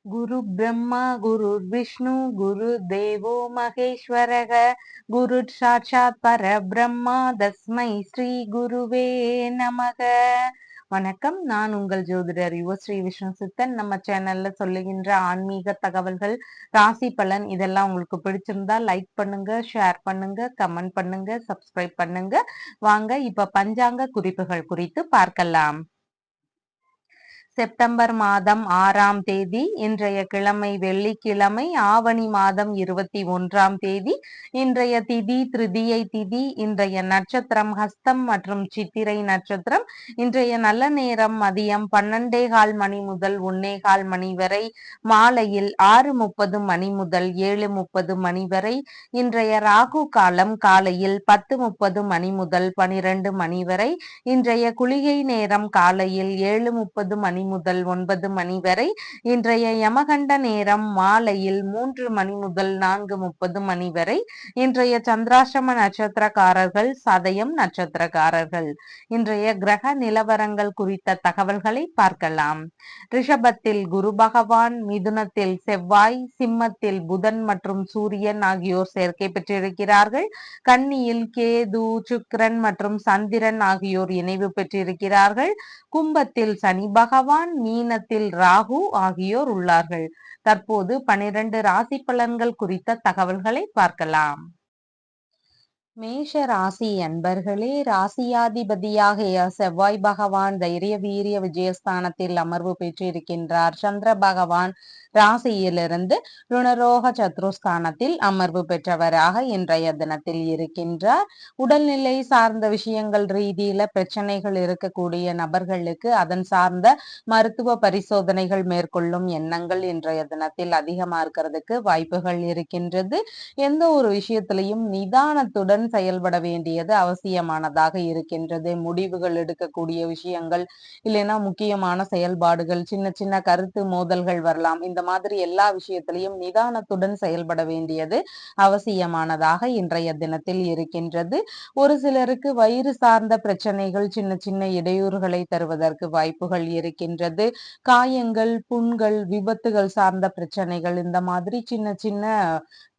गुरु ब्रह्मा गुरुर्विष्णु गुरुदेवो महेश्वरः गुरुः साक्षात् பரபிரம்மா தஸ்மை ஸ்ரீ குருவே நமக. வணக்கம். நான் உங்கள் ஜோதிடர் யுவஸ்ரீ விஷ்ணு சித்தன். நம்ம சேனல்ல சொல்லுகின்ற ஆன்மீக தகவல்கள், ராசி பலன் இதெல்லாம் உங்களுக்கு பிடிச்சிருந்தா லைக் பண்ணுங்க, ஷேர் பண்ணுங்க, கமெண்ட் பண்ணுங்க, சப்ஸ்கிரைப் பண்ணுங்க. வாங்க இப்ப பஞ்சாங்க குறிப்புகள் குறித்து பார்க்கலாம். செப்டம்பர் மாதம் 6ஆம் தேதி, இன்றைய கிழமை வெள்ளிக்கிழமை, ஆவணி மாதம் 21ஆம் தேதி. இன்றைய திதி திருதியை திதி. இன்றைய நட்சத்திரம் ஹஸ்தம் மற்றும் சித்திரை நட்சத்திரம். இன்றைய நல்ல நேரம் மதியம் 12:15 மணி முதல் 1:15 மணி வரை, மாலையில் 6:30 மணி முதல் 7:30 மணி வரை. இன்றைய ராகு காலம் காலையில் 10:30 மணி முதல் 12 மணி வரை. இன்றைய குளிகை நேரம் காலையில் 7:30 மணி முதல் 9 மணி வரை. இன்றைய யமகண்ட நேரம் மாலையில் 3 மணி முதல் 4:30 மணி வரை. இன்றைய சந்திராஷ்டம நட்சத்திரக்காரர்கள் சதயம் நட்சத்திரக்காரர்கள். இன்றைய கிரக நிலவரங்கள் குறித்த தகவல்களை பார்க்கலாம். ரிஷபத்தில் குரு பகவான், மிதுனத்தில் செவ்வாய், சிம்மத்தில் புதன் மற்றும் சூரியன் ஆகியோர் சேர்க்கை பெற்றிருக்கிறார்கள். கன்னியில் கேது, சுக்கிரன் மற்றும் சந்திரன் ஆகியோர் இணைவு பெற்றிருக்கிறார்கள். கும்பத்தில் சனி பகவான், மீனத்தில் ராகு ஆகியோர் உள்ளார்கள். தற்போது 12 ராசி பலன்கள் குறித்த தகவல்களை பார்க்கலாம். மேஷ ராசி அன்பர்களே, ராசியாதிபதியாக செவ்வாய் பகவான் தைரிய வீரிய விஜயஸ்தானத்தில் அமர்வு பெற்றிருக்கின்றார். சந்திர பகவான் ராசியிலிருந்து ருணரோக சத்ருஸ்தானத்தில் அமர்வு பெற்றவராக இன்றைய தினத்தில் இருக்கின்றார். உடல்நிலை சார்ந்த விஷயங்கள் ரீதியில பிரச்சனைகள் இருக்கக்கூடிய நபர்களுக்கு அதன் சார்ந்த மருத்துவ பரிசோதனைகள் மேற்கொள்ளும் எண்ணங்கள் இன்றைய தினத்தில் அதிகமா இருக்கிறதுக்கு வாய்ப்புகள் இருக்கின்றது. எந்த ஒரு விஷயத்திலையும் நிதானத்துடன் செயல்பட வேண்டியது அவசியமானதாக இருக்கின்றது. முடிவுகள் எடுக்கக்கூடிய விஷயங்கள், இல்லைன்னா முக்கியமான செயல்பாடுகள், சின்ன சின்ன கருத்து மோதல்கள் வரலாம். இந்த மாதிரி எல்லா விஷயத்திலையும் நிதானத்துடன் செயல்பட வேண்டியது அவசியமானதாக இன்றைய தினத்தில் இருக்கின்றது. ஒரு சிலருக்கு வயிறு சார்ந்த பிரச்சனைகள் சின்ன சின்ன இடையூறுகளை தருவதற்கு வாய்ப்புகள் இருக்கின்றது. காயங்கள், புண்கள், விபத்துகள் சார்ந்த பிரச்சனைகள், இந்த மாதிரி சின்ன சின்ன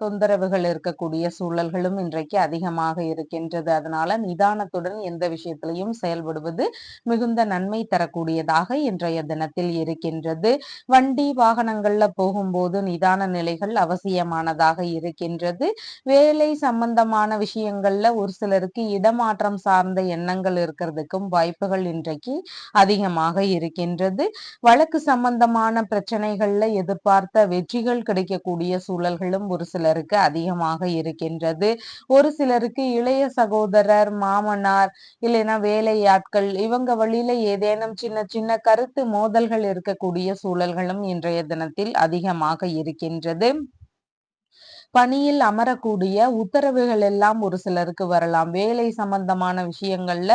தொந்தரவுகள் இருக்கக்கூடிய சூழல்களும் இன்றைக்கு அதிகமாக இருக்கின்றது. அதனால நிதானத்துடன் எந்த விஷயத்திலையும் செயல்படுவது மிகுந்த நன்மை தரக்கூடியதாக இன்றைய தினத்தில் இருக்கின்றது. வண்டி வாகனங்கள்ல போகும்போது நிதான நிலைகள் அவசியமானதாக இருக்கின்றது. வேலை சம்பந்தமான விஷயங்கள்ல ஒரு சிலருக்கு இடமாற்றம் சார்ந்த எண்ணங்கள் இருக்கிறதுக்கும் வாய்ப்புகள் இன்றைக்கு அதிகமாக இருக்கின்றது. வழக்கு சம்பந்தமான பிரச்சனைகள்ல எதிர்பார்த்த வெற்றிகள் கிடைக்கக்கூடிய சூழல்களும் ஒரு சிலருக்கு அதிகமாக இருக்கின்றது. ஒரு சிலருக்கு இளைய சகோதரர், மாமனார், இல்லைன்னா வேலையாட்கள் இவங்க வழியில ஏதேனும் சின்ன சின்ன கருத்து மோதல்கள் இருக்கக்கூடிய சூழல்களும் இன்றைய தினத்தில் அதிகமாக இருக்கின்றது. பணியில் அமரக்கூடிய உத்தரவுகள் எல்லாம் ஒரு சிலருக்கு வரலாம். வேலை சம்பந்தமான விஷயங்கள்ல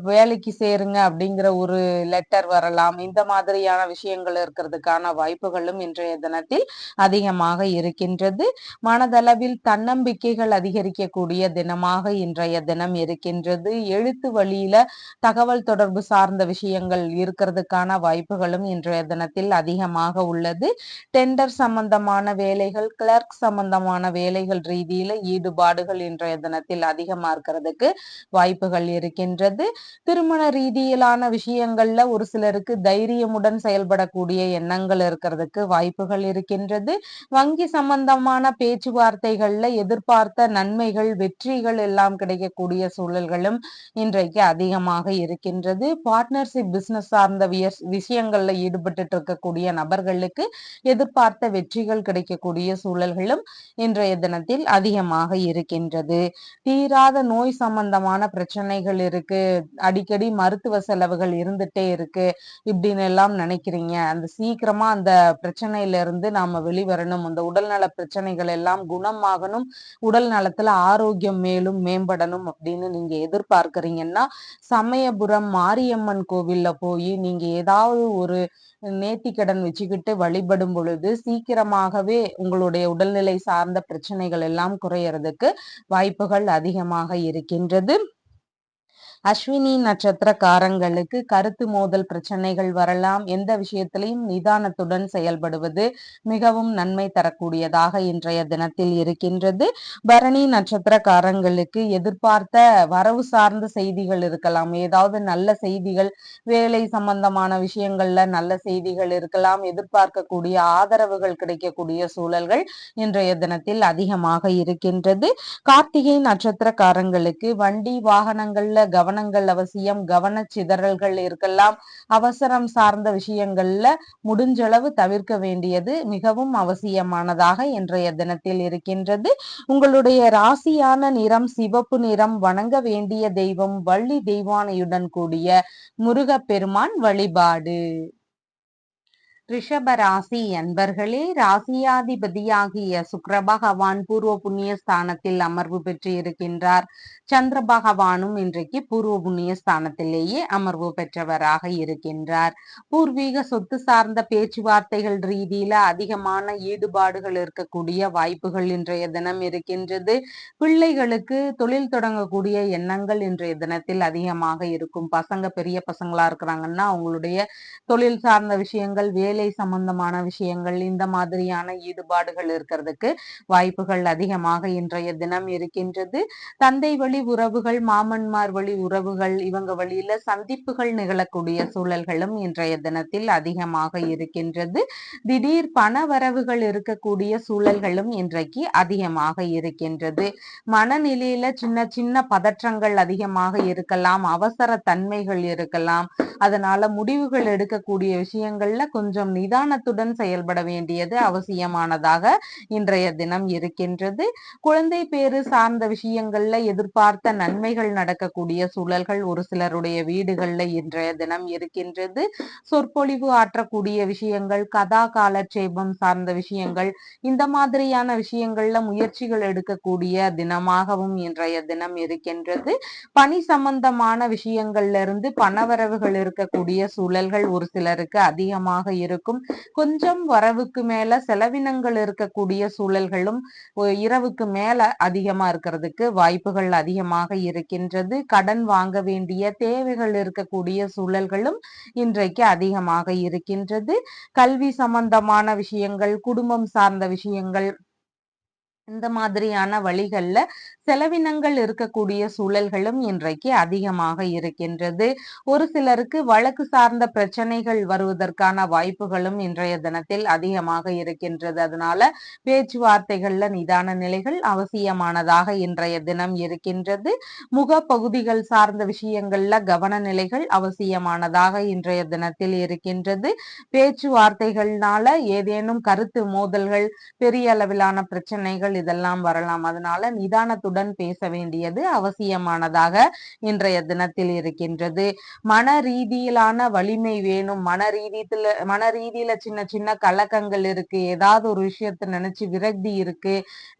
வேலைக்கு சேருங்க அப்படிங்கிற ஒரு லெட்டர் வரலாம். இந்த மாதிரியான விஷயங்கள் இருக்கிறதுக்கான வாய்ப்புகளும் இன்றைய தினத்தில் அதிகமாக இருக்கின்றது. மனதளவில் தன்னம்பிக்கைகள் அதிகரிக்கக்கூடிய தினமாக இன்றைய தினம் இருக்கின்றது. எழுத்து வழியில தகவல் தொடர்பு சார்ந்த விஷயங்கள் இருக்கிறதுக்கான வாய்ப்புகளும் இன்றைய தினத்தில் அதிகமாக உள்ளது. டெண்டர் சம்பந்தமான வேலைகள், கிளர்க் சம்பந்தமான வேலைகள் ரீதியில ஈடுபாடுகள் இன்றைய தினத்தில் அதிகமா இருக்கிறதுக்கு வாய்ப்புகள் இருக்கின்றது. திருமண ரீதியிலான விஷயங்கள்ல ஒரு சிலருக்கு தைரியமுடன் செயல்படக்கூடிய எண்ணங்கள் இருக்கிறதுக்கு வாய்ப்புகள் இருக்கின்றது. வங்கி சம்பந்தமான பேச்சுவார்த்தைகள்ல எதிர்பார்த்த நன்மைகள், வெற்றிகள் எல்லாம் கிடைக்கக்கூடிய சூழல்களும் இன்றைக்கு அதிகமாக இருக்கின்றது. பார்ட்னர்ஷிப் பிசினஸ் சார்ந்த விஷயங்கள்ல ஈடுபட்டு இருக்கக்கூடிய நபர்களுக்கு எதிர்பார்த்த வெற்றிகள் கிடைக்கக்கூடிய சூழல்களும் இன்றைய தினத்தில் அதிகமாக இருக்கின்றது. தீராத நோய் சம்பந்தமான பிரச்சனைகள் இருக்கு, அடிக்கடி மருத்துவ செலவுகள் இருந்துட்டே இருக்கு இப்படின்னு எல்லாம் நினைக்கிறீங்க. அந்த சீக்கிரமா அந்த பிரச்சனையில இருந்து நாம வெளிவரணும், அந்த உடல்நல பிரச்சனைகள் எல்லாம் குணமாகணும், உடல் நலத்துல ஆரோக்கியம் மேலும் மேம்படணும் அப்படின்னு நீங்க எதிர்பார்க்கறீங்கன்னா, சமயபுரம் மாரியம்மன் கோவில்ல போய் நீங்க ஏதாவது ஒரு நேர்த்திக்கடன் வச்சுக்கிட்டு வழிபடும் பொழுது சீக்கிரமாகவே உங்களுடைய உடல்நிலை சார்ந்த பிரச்சனைகள் எல்லாம் குறையறதுக்கு வாய்ப்புகள் அதிகமாக இருக்கின்றது. அஸ்வினி நட்சத்திரக்காரங்களுக்கு கருத்து மோதல் பிரச்சனைகள் வரலாம். எந்த விஷயத்திலையும் நிதானத்துடன் செயல்படுவது மிகவும் நன்மை தரக்கூடியதாக இன்றைய தினத்தில் இருக்கின்றது. பரணி நட்சத்திரக்காரங்களுக்கு எதிர்பார்த்த வரவு சார்ந்த செய்திகள் இருக்கலாம். ஏதாவது நல்ல செய்திகள், வேலை சம்பந்தமான விஷயங்கள்ல நல்ல செய்திகள் இருக்கலாம். எதிர்பார்க்கக்கூடிய ஆதரவுகள் கிடைக்கக்கூடிய சூழல்கள் இன்றைய தினத்தில் அதிகமாக இருக்கின்றது. கார்த்திகை நட்சத்திரக்காரங்களுக்கு வண்டி வாகனங்கள்ல கவனங்கள் அவசியம். கவனச்சிதறல்கள் இருக்கலாம். அவசரம் சார்ந்த விஷயங்கள்ல முடிஞ்சளவு தவிர்க்க வேண்டியது மிகவும் அவசியமானதாக இன்றைய தினத்தில் இருக்கின்றது. உங்களுடைய ராசியான நிறம் சிவப்பு நிறம். வணங்க வேண்டிய தெய்வம் வள்ளி தெய்வானையுடன் கூடிய முருகப்பெருமான் வழிபாடு. ரிஷப ராசி அன்பர்களே, ராசியாதிபதியாகிய சுக்கிர பகவான் பூர்வ புண்ணிய ஸ்தானத்தில் அமர்வு பெற்று இருக்கின்றார். சந்திர பகவானும் இன்றைக்கு பூர்வ புண்ணிய ஸ்தானத்திலேயே அமர்வு பெற்றவராக இருக்கின்றார். பூர்வீக சொத்து சார்ந்த பேச்சுவார்த்தைகள் ரீதியில அதிகமான ஈடுபாடுகள் இருக்கக்கூடிய வாய்ப்புகள் இன்றைய தினம் இருக்கின்றது. பிள்ளைகளுக்கு தொழில் தொடங்கக்கூடிய எண்ணங்கள் இன்றைய தினத்தில் அதிகமாக இருக்கும். பசங்க பெரிய பசங்களா இருக்கிறாங்கன்னா அவங்களுடைய தொழில் சார்ந்த விஷயங்கள், வேலை சம்பந்தமான விஷயங்கள், இந்த மாதிரியான ஈடுபாடுகள் இருக்கிறதுக்கு வாய்ப்புகள் அதிகமாக இன்றைய தினம் இருக்கின்றது. தந்தை வழி உறவுகள், மாமன்மார் வழி உறவுகள், இவங்க வழியில சந்திப்புகள் நிகழக்கூடிய சூழல்களும் இன்றைய தினத்தில் அதிகமாக இருக்கின்றது. திடீர் பண வரவுகள் இருக்கக்கூடிய சூழல்களும் இன்றைக்கு அதிகமாக இருக்கின்றது. மனநிலையில சின்ன சின்ன பதற்றங்கள் அதிகமாக இருக்கலாம். அவசர தன்மைகள் இருக்கலாம். அதனால முடிவுகள் எடுக்கக்கூடிய விஷயங்கள்ல கொஞ்சம் நிதானத்துடன் செயல்பட வேண்டியது அவசியமானதாக இன்றைய தினம் இருக்கின்றது. குழந்தை பேறு சார்ந்த விஷயங்கள்ல எதிர்பார்த்த நன்மைகள் நடக்கக்கூடிய சூழல்கள் ஒரு சிலருடைய வீடுகள்ல இன்றைய தினம் இருக்கின்றது. சொற்பொழிவு ஆற்றக்கூடிய விஷயங்கள், கதா காலட்சேபம் சார்ந்த விஷயங்கள், இந்த மாதிரியான விஷயங்கள்ல முயற்சிகள் எடுக்கக்கூடிய தினமாகவும் இன்றைய தினம் இருக்கின்றது. பணி சம்பந்தமான விஷயங்கள்ல இருந்து பணவரவுகள் இருக்கக்கூடிய சூழல்கள் ஒரு சிலருக்கு அதிகமாக இருக்கும். கொஞ்சம் வரவுக்கு மேல செலவினங்கள் இருக்கக்கூடிய சூழல்களும் இரவுக்கு மேல அதிகமா இருக்கிறதுக்கு வாய்ப்புகள் அதிகமாக இருக்கின்றது. கடன் வாங்க வேண்டிய தேவைகள் இருக்கக்கூடிய சூழல்களும் இன்றைக்கு அதிகமாக இருக்கின்றது. கல்வி சம்பந்தமான விஷயங்கள், குடும்பம் சார்ந்த விஷயங்கள், இந்த மாதிரியான வழிகள்ல செலவினங்கள் இருக்கக்கூடிய சூழல்களும் இன்றைக்கு அதிகமாக இருக்கின்றது. ஒரு சிலருக்கு வழக்கு சார்ந்த பிரச்சனைகள் வருவதற்கான வாய்ப்புகளும் இன்றைய தினத்தில் அதிகமாக இருக்கின்றது. அதனால பேச்சுவார்த்தைகள்ல நிதான நிலைகள் அவசியமானதாக இன்றைய தினம் இருக்கின்றது. முக பகுதிகள் சார்ந்த விஷயங்கள்ல கவன நிலைகள் அவசியமானதாக இன்றைய தினத்தில் இருக்கின்றது. பேச்சுவார்த்தைகள்னால ஏதேனும் கருத்து மோதல்கள், பெரிய அளவிலான பிரச்சனைகள் இதெல்லாம் வரலாம். அதனால நிதானத்துடன் பேச வேண்டியது அவசியமானதாக இன்றைய தினத்தில் இருக்கின்றது. மன ரீதியிலான வலிமை வேணும். மன ரீதியில சின்ன சின்ன கலக்கங்கள் இருக்கு. ஏதாவது ஒரு விஷயத்தை நினைச்சு விரக்தி இருக்கு,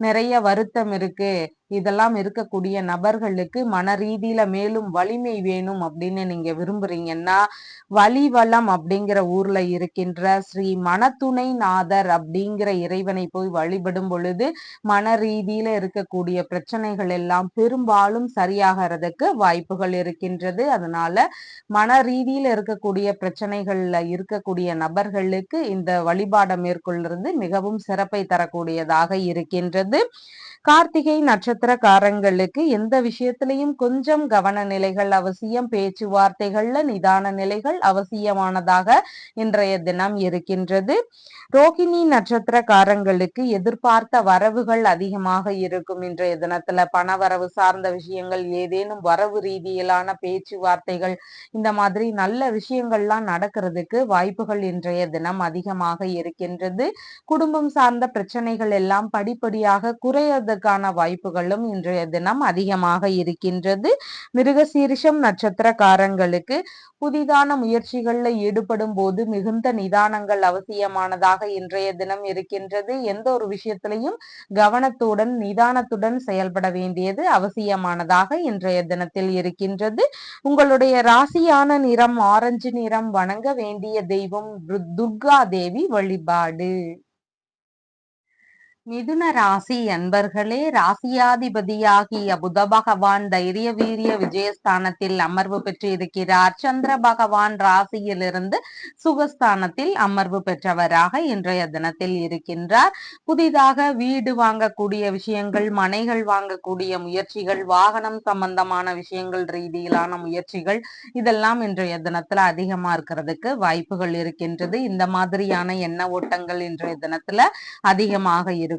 நிறைய வருத்தம் இருக்கு, இதெல்லாம் இருக்கக்கூடிய நபர்களுக்கு மன ரீதியில மேலும் வலிமை வேணும் அப்படின்னு நீங்க விரும்புறீங்கன்னா, வலிவலம் அப்படிங்கிற ஊர்ல இருக்கின்ற ஸ்ரீ மனத்துணை நாதர் அப்படிங்கிற இறைவனை போய் வழிபடும் பொழுது மன ரீதியில இருக்கக்கூடிய பிரச்சனைகள் எல்லாம் பெரும்பாலும் சரியாகிறதுக்கு வாய்ப்புகள் இருக்கின்றது. அதனால மன ரீதியில இருக்கக்கூடிய பிரச்சனைகள்ல இருக்கக்கூடிய நபர்களுக்கு இந்த வழிபாடை மேற்கொள்றது மிகவும் சிறப்பை தரக்கூடியதாக இருக்கின்றது. கார்த்திகை நட்சத்திரக்காரங்களுக்கு எந்த விஷயத்திலையும் கொஞ்சம் கவன நிலைகள் அவசியம். பேச்சுவார்த்தைகள்ல நிதான நிலைகள் அவசியமானதாக இன்றைய தினம் இருக்கின்றது. ரோகிணி நட்சத்திரக்காரங்களுக்கு எதிர்பார்த்த வரவுகள் அதிகமாக இருக்கும். இன்றைய தினத்துல பணவரவு சார்ந்த விஷயங்கள், ஏதேனும் வரவு ரீதியிலான பேச்சுவார்த்தைகள், இந்த மாதிரி நல்ல விஷயங்கள்லாம் நடக்கிறதுக்கு வாய்ப்புகள் இன்றைய தினம் அதிகமாக இருக்கின்றது. குடும்பம் சார்ந்த பிரச்சனைகள் எல்லாம் படிப்படியாக குறையதற்கான வாய்ப்புகளும் இன்றைய தினம் அதிகமாக இருக்கின்றது. மிருகசீரிஷம் நட்சத்திரக்காரங்களுக்கு புதிதான முயற்சிகள்ல ஈடுபடும் போது மிகுந்த நிதானங்கள் அவசியமானதாக இன்றைய தினம் இருக்கின்றது. எந்த ஒரு விஷயத்திலையும் கவனத்துடன் நிதானத்துடன் செயல்பட வேண்டியது அவசியமானதாக இன்றைய தினத்தில் இருக்கின்றது. உங்களுடைய ராசியான நிறம் ஆரஞ்சு நிறம். வணங்க வேண்டிய தெய்வம் துர்கா தேவி வழிபாடு. மிதுன ராசி அன்பர்களே, ராசியாதிபதியாகிய புத பகவான் தைரிய வீரிய விஜயஸ்தானத்தில் அமர்வு பெற்று இருக்கிறார். சந்திர பகவான் ராசியிலிருந்து சுகஸ்தானத்தில் அமர்வு பெற்றவராக இன்றைய தினத்தில் இருக்கின்றார். புதிதாக வீடு வாங்கக்கூடிய விஷயங்கள், மனைகள் வாங்கக்கூடிய முயற்சிகள், வாகனம் சம்பந்தமான விஷயங்கள் ரீதியிலான முயற்சிகள், இதெல்லாம் இன்றைய தினத்துல அதிகமா இருக்கிறதுக்கு வாய்ப்புகள் இருக்கின்றது. இந்த மாதிரியான எண்ண ஓட்டங்கள் இன்றைய தினத்துல அதிகமாக இருக்கும்.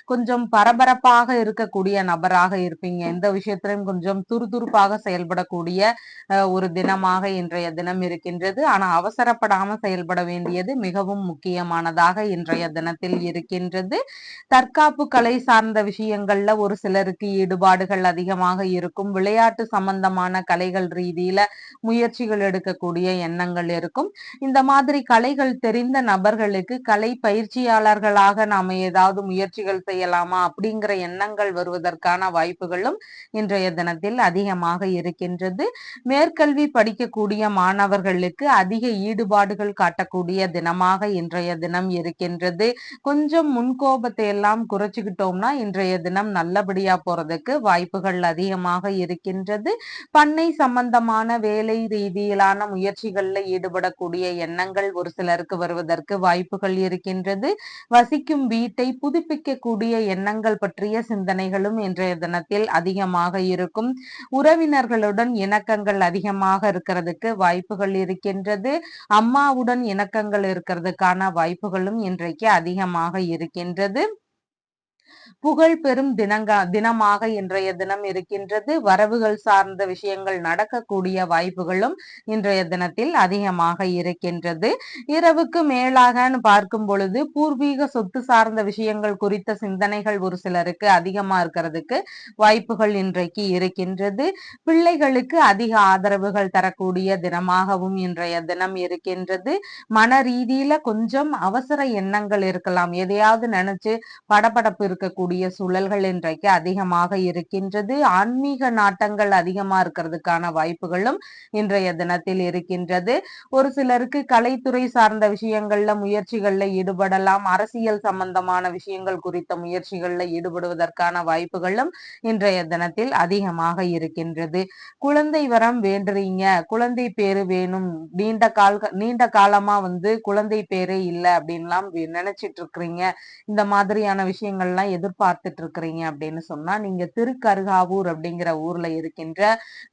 கொஞ்சம் பரபரப்பாக இருக்கக்கூடிய நபராக இருப்பீங்க. எந்த விஷயத்திலும் கொஞ்சம் துருதுருப்பாக செயல்படக்கூடிய ஒரு தினமாக இன்றைய தினம் இருக்கின்றது. ஆனா அவசரப்படாம செயல்பட வேண்டியது மிகவும் முக்கியமானதாக இன்றைய தினத்தில் இருக்கின்றது. தற்காப்பு கலை சார்ந்த விஷயங்கள்ல ஒரு சிலருக்கு ஈடுபாடுகள் அதிகமாக இருக்கும். விளையாட்டு சம்பந்தமான கலைகள் ரீதியில முயற்சிகள் எடுக்கக்கூடிய எண்ணங்கள் இருக்கும். இந்த மாதிரி கலைகள் தெரிந்த நபர்களுக்கு கலை பயிற்சியாளர்களாக நாம ஏதாவது முயற்சிகள் செய்யலாமா அப்படிங்கிற எண்ணங்கள் வருவதற்கான வாய்ப்புகளும் இன்றைய தினத்தில் அதிகமாக இருக்கின்றது. மேற்கல்வி படிக்கக்கூடிய மாணவர்களுக்கு அதிக ஈடுபாடுகள் காட்டக்கூடிய தினமாக இன்றைய தினம் இருக்கின்றது. கொஞ்சம் முன்கோபத்தை எல்லாம் குறைச்சுக்கிட்டோம்னா இன்றைய தினம் நல்லபடியா போறதுக்கு வாய்ப்புகள் அதிகமாக இருக்கின்றது. பண்ணை சம்பந்தமான வேலை ரீதியிலான முயற்சிகள்ல ஈடுபடக்கூடிய எண்ணங்கள் ஒரு சிலருக்கு வருவதற்கு வாய்ப்புகள் இருக்கின்றது. வசிக்கும் வீட்டை புதுப்பிக்கக்கூடிய எண்ணங்கள் பற்றிய சிந்தனைகளும் இன்றைய தினத்தில் அதிகமாக இருக்கும். உறவினர்களுடன் இணக்கங்கள் அதிகமாக இருக்கிறதுக்கு வாய்ப்புகள் இருக்கின்றது. அம்மாவுடன் இணக்கங்கள் இருக்கிறதுக்கான வாய்ப்புகளும் இன்றைக்கு அதிகமாக இருக்கின்றது. புகழ் பெறும் தினமாக இன்றைய தினம் இருக்கின்றது. வரவுகள் சார்ந்த விஷயங்கள் நடக்கக்கூடிய வாய்ப்புகளும் இன்றைய தினத்தில் அதிகமாக இருக்கின்றது. இரவுக்கு மேலாகன்னு பார்க்கும் பொழுது பூர்வீக சொத்து சார்ந்த விஷயங்கள் குறித்த சிந்தனைகள் ஒரு சிலருக்கு அதிகமா இருக்கிறதுக்கு வாய்ப்புகள் இன்றைக்கு இருக்கின்றது. பிள்ளைகளுக்கு அதிக ஆதரவுகள் தரக்கூடிய தினமாகவும் இன்றைய தினம் இருக்கின்றது. மன ரீதியில கொஞ்சம் அவசர எண்ணங்கள் இருக்கலாம். எதையாவது நினைச்சு படபடப்பு இருக்கக்கூடிய சூழல்கள் இன்றைக்கு அதிகமாக இருக்கின்றது. ஆன்மீக நாட்டங்கள் அதிகமா இருக்கிறதுக்கான வாய்ப்புகளும் இன்றைய தினத்தில் இருக்கின்றது. ஒரு சிலருக்கு கலைத்துறை சார்ந்த விஷயங்கள்ல முயற்சிகள்ல ஈடுபடலாம். அரசியல் சம்பந்தமான விஷயங்கள் குறித்த முயற்சிகள்ல ஈடுபடுவதற்கான வாய்ப்புகளும் இன்றைய தினத்தில் அதிகமாக இருக்கின்றது. குழந்தை வரம் வேண்டுறீங்க, குழந்தை பேரு வேணும், நீண்ட காலமா குழந்தை பேரே இல்லை அப்படின்லாம் நினைச்சிட்டு இருக்கிறீங்க, இந்த மாதிரியான விஷயங்கள்லாம் எதிர்பார்த்துட்டு இருக்கிறீங்க அப்படின்னு சொன்னா நீங்க திருக்கருகாவூர் அப்படிங்கிற ஊர்ல இருக்கின்ற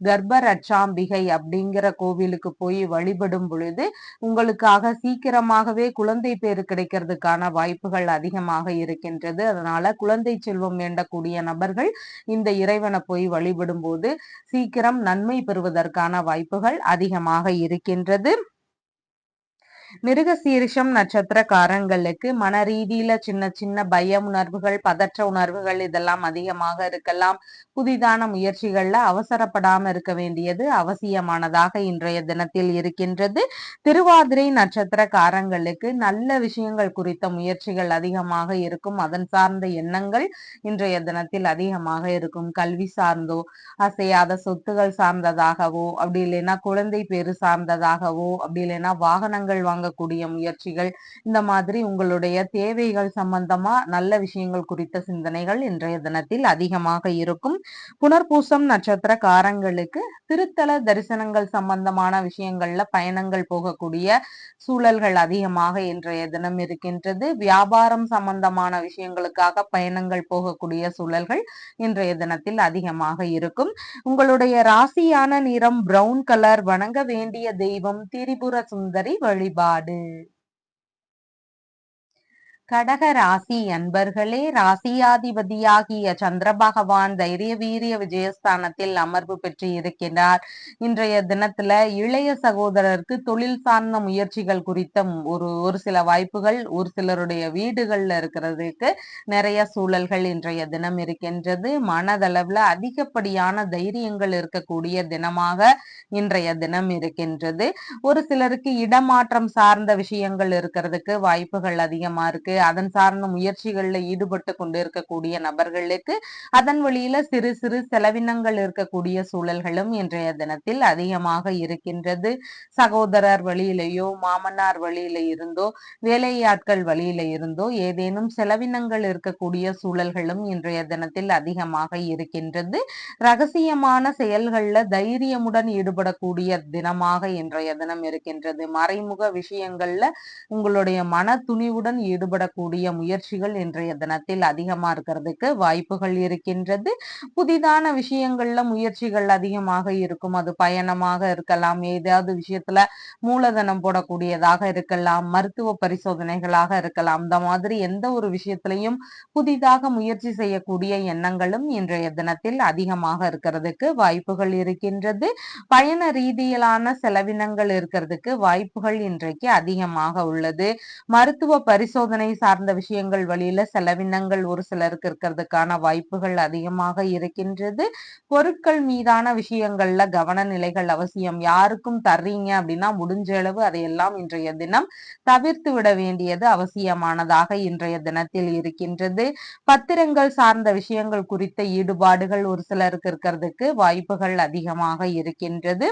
கர்ப்ப ரட்சாம்பிகை அப்படிங்கிற கோவிலுக்கு போய் வழிபடும் பொழுது உங்களுக்காக சீக்கிரமாகவே குழந்தை பேரு கிடைக்கிறதுக்கான வாய்ப்புகள் அதிகமாக இருக்கின்றது. அதனால குழந்தை செல்வம் வேண்டக்கூடிய நபர்கள் இந்த இறைவனை போய் வழிபடும் போது சீக்கிரம் நன்மை பெறுவதற்கான வாய்ப்புகள் அதிகமாக இருக்கின்றது. மிருகசீரிஷம் நட்சத்திரக்காரங்களுக்கு மன ரீதியில சின்ன சின்ன பய உணர்வுகள், பதற்ற உணர்வுகள் இதெல்லாம் அதிகமாக இருக்கலாம். புதிதான முயற்சிகள்ல அவசரப்படாம இருக்க வேண்டியது அவசியமானதாக இன்றைய தினத்தில் இருக்கின்றது. திருவாதிரை நட்சத்திரக்காரங்களுக்கு நல்ல விஷயங்கள் குறித்த முயற்சிகள் அதிகமாக இருக்கும். அதன் சார்ந்த எண்ணங்கள் இன்றைய தினத்தில் அதிகமாக இருக்கும். கல்வி சார்ந்தோ, அசையாத சொத்துகள் சார்ந்ததாகவோ, அப்படி இல்லைன்னா குழந்தை பேரு சார்ந்ததாகவோ, அப்படி இல்லைன்னா வாகனங்கள் வாங்கக்கூடிய முயற்சிகள், இந்த மாதிரி உங்களுடைய தேவைகள் சம்பந்தமா நல்ல விஷயங்கள் குறித்த சிந்தனைகள் இன்றைய தினத்தில் அதிகமாக இருக்கும். புனர்பூசம் நட்சத்திரக்காரங்களுக்கு திருத்தல தரிசனங்கள் சம்பந்தமான விஷயங்கள்ல பயணங்கள் போகக்கூடிய சூழல்கள் அதிகமாக இன்றைய தினம் இருக்கின்றது. வியாபாரம் சம்பந்தமான விஷயங்களுக்காக பயணங்கள் போகக்கூடிய சூழல்கள் இன்றைய தினத்தில் அதிகமாக இருக்கும். உங்களுடைய ராசியான நிறம் பிரவுன் கலர். வணங்க வேண்டிய தெய்வம் திரிபுர சுந்தரி வழிபாடு. கடக ராசி அன்பர்களே, ராசியாதிபதியாகிய சந்திர பகவான் தைரிய வீரிய விஜயஸ்தானத்தில் அமர்வு பெற்று இருக்கிறார். இன்றைய தினத்துல இளைய சகோதரருக்கு தொழில் சார்ந்த முயற்சிகள் குறித்த ஒரு சில வாய்ப்புகள் ஒரு சிலருடைய வீடுகள்ல இருக்கிறதுக்கு நிறைய சூழல்கள் இன்றைய தினம் இருக்கின்றது. மனதளவுல அதிகப்படியான தைரியங்கள் இருக்கக்கூடிய தினமாக இன்றைய தினம் இருக்கின்றது. ஒரு சிலருக்கு இடமாற்றம் சார்ந்த விஷயங்கள் இருக்கிறதுக்கு வாய்ப்புகள் அதிகமா இருக்கு. அதன் சார்ந்த முயற்சிகள்ல ஈடுபட்டு கொண்டு இருக்கக்கூடிய நபர்களுக்கு அதன் வழியில சிறு சிறு செலவினங்கள் இருக்கக்கூடிய சூழல்களும் இன்றைய தினத்தில் அதிகமாக இருக்கின்றது. சகோதரர் வழியிலேயோ மாமனார் வழியில இருந்தோ வேலையாட்கள் வழியில இருந்தோ ஏதேனும் செலவினங்கள் இருக்கக்கூடிய சூழல்களும் இன்றைய தினத்தில் அதிகமாக இருக்கின்றது. ரகசியமான செயல்கள்ல தைரியமுடன் ஈடுபடக்கூடிய தினமாக இன்றைய தினம் இருக்கின்றது. மறைமுக விஷயங்கள்ல உங்களுடைய மன துணிவுடன் ஈடுபடக்கூடிய முயற்சிகள் இன்றைய தினத்தில் அதிகமா இருக்கிறதுக்கு வாய்ப்புகள் இருக்கின்றது. புதிதான விஷயங்கள்ல முயற்சிகள் அதிகமாக இருக்கும். அது பயணமாக இருக்கலாம், ஏதாவது விஷயத்துல மூலதனம் போடக்கூடியதாக இருக்கலாம், மருத்துவ பரிசோதனைகளாக இருக்கலாம். இந்த மாதிரி எந்த ஒரு விஷயத்திலையும் புதிதாக முயற்சி செய்யக்கூடிய எண்ணங்களும் இன்றைய தினத்தில் அதிகமாக இருக்கிறதுக்கு வாய்ப்புகள் இருக்கின்றது. பயண ரீதியிலான செலவினங்கள் இருக்கிறதுக்கு வாய்ப்புகள் இன்றைக்கு அதிகமாக உள்ளது. மருத்துவ பரிசோதனை சார்ந்த விஷயங்கள் வழியில செலவினங்கள் ஒரு சிலருக்கு இருக்கிறதுக்கான வாய்ப்புகள் அதிகமாக இருக்கின்றது. பொருட்கள் மீதான விஷயங்கள்ல கவன நிலைகள் அவசியம். யாருக்கும் தர்றீங்க அப்படின்னா முடிஞ்ச அளவு அதையெல்லாம் இன்றைய தினம் தவிர்த்து விட வேண்டியது அவசியமானதாக இன்றைய தினத்தில் இருக்கின்றது. பத்திரங்கள் சார்ந்த விஷயங்கள் குறித்த ஈடுபாடுகள் ஒரு சிலருக்கு இருக்கிறதுக்கு வாய்ப்புகள் அதிகமாக இருக்கின்றது.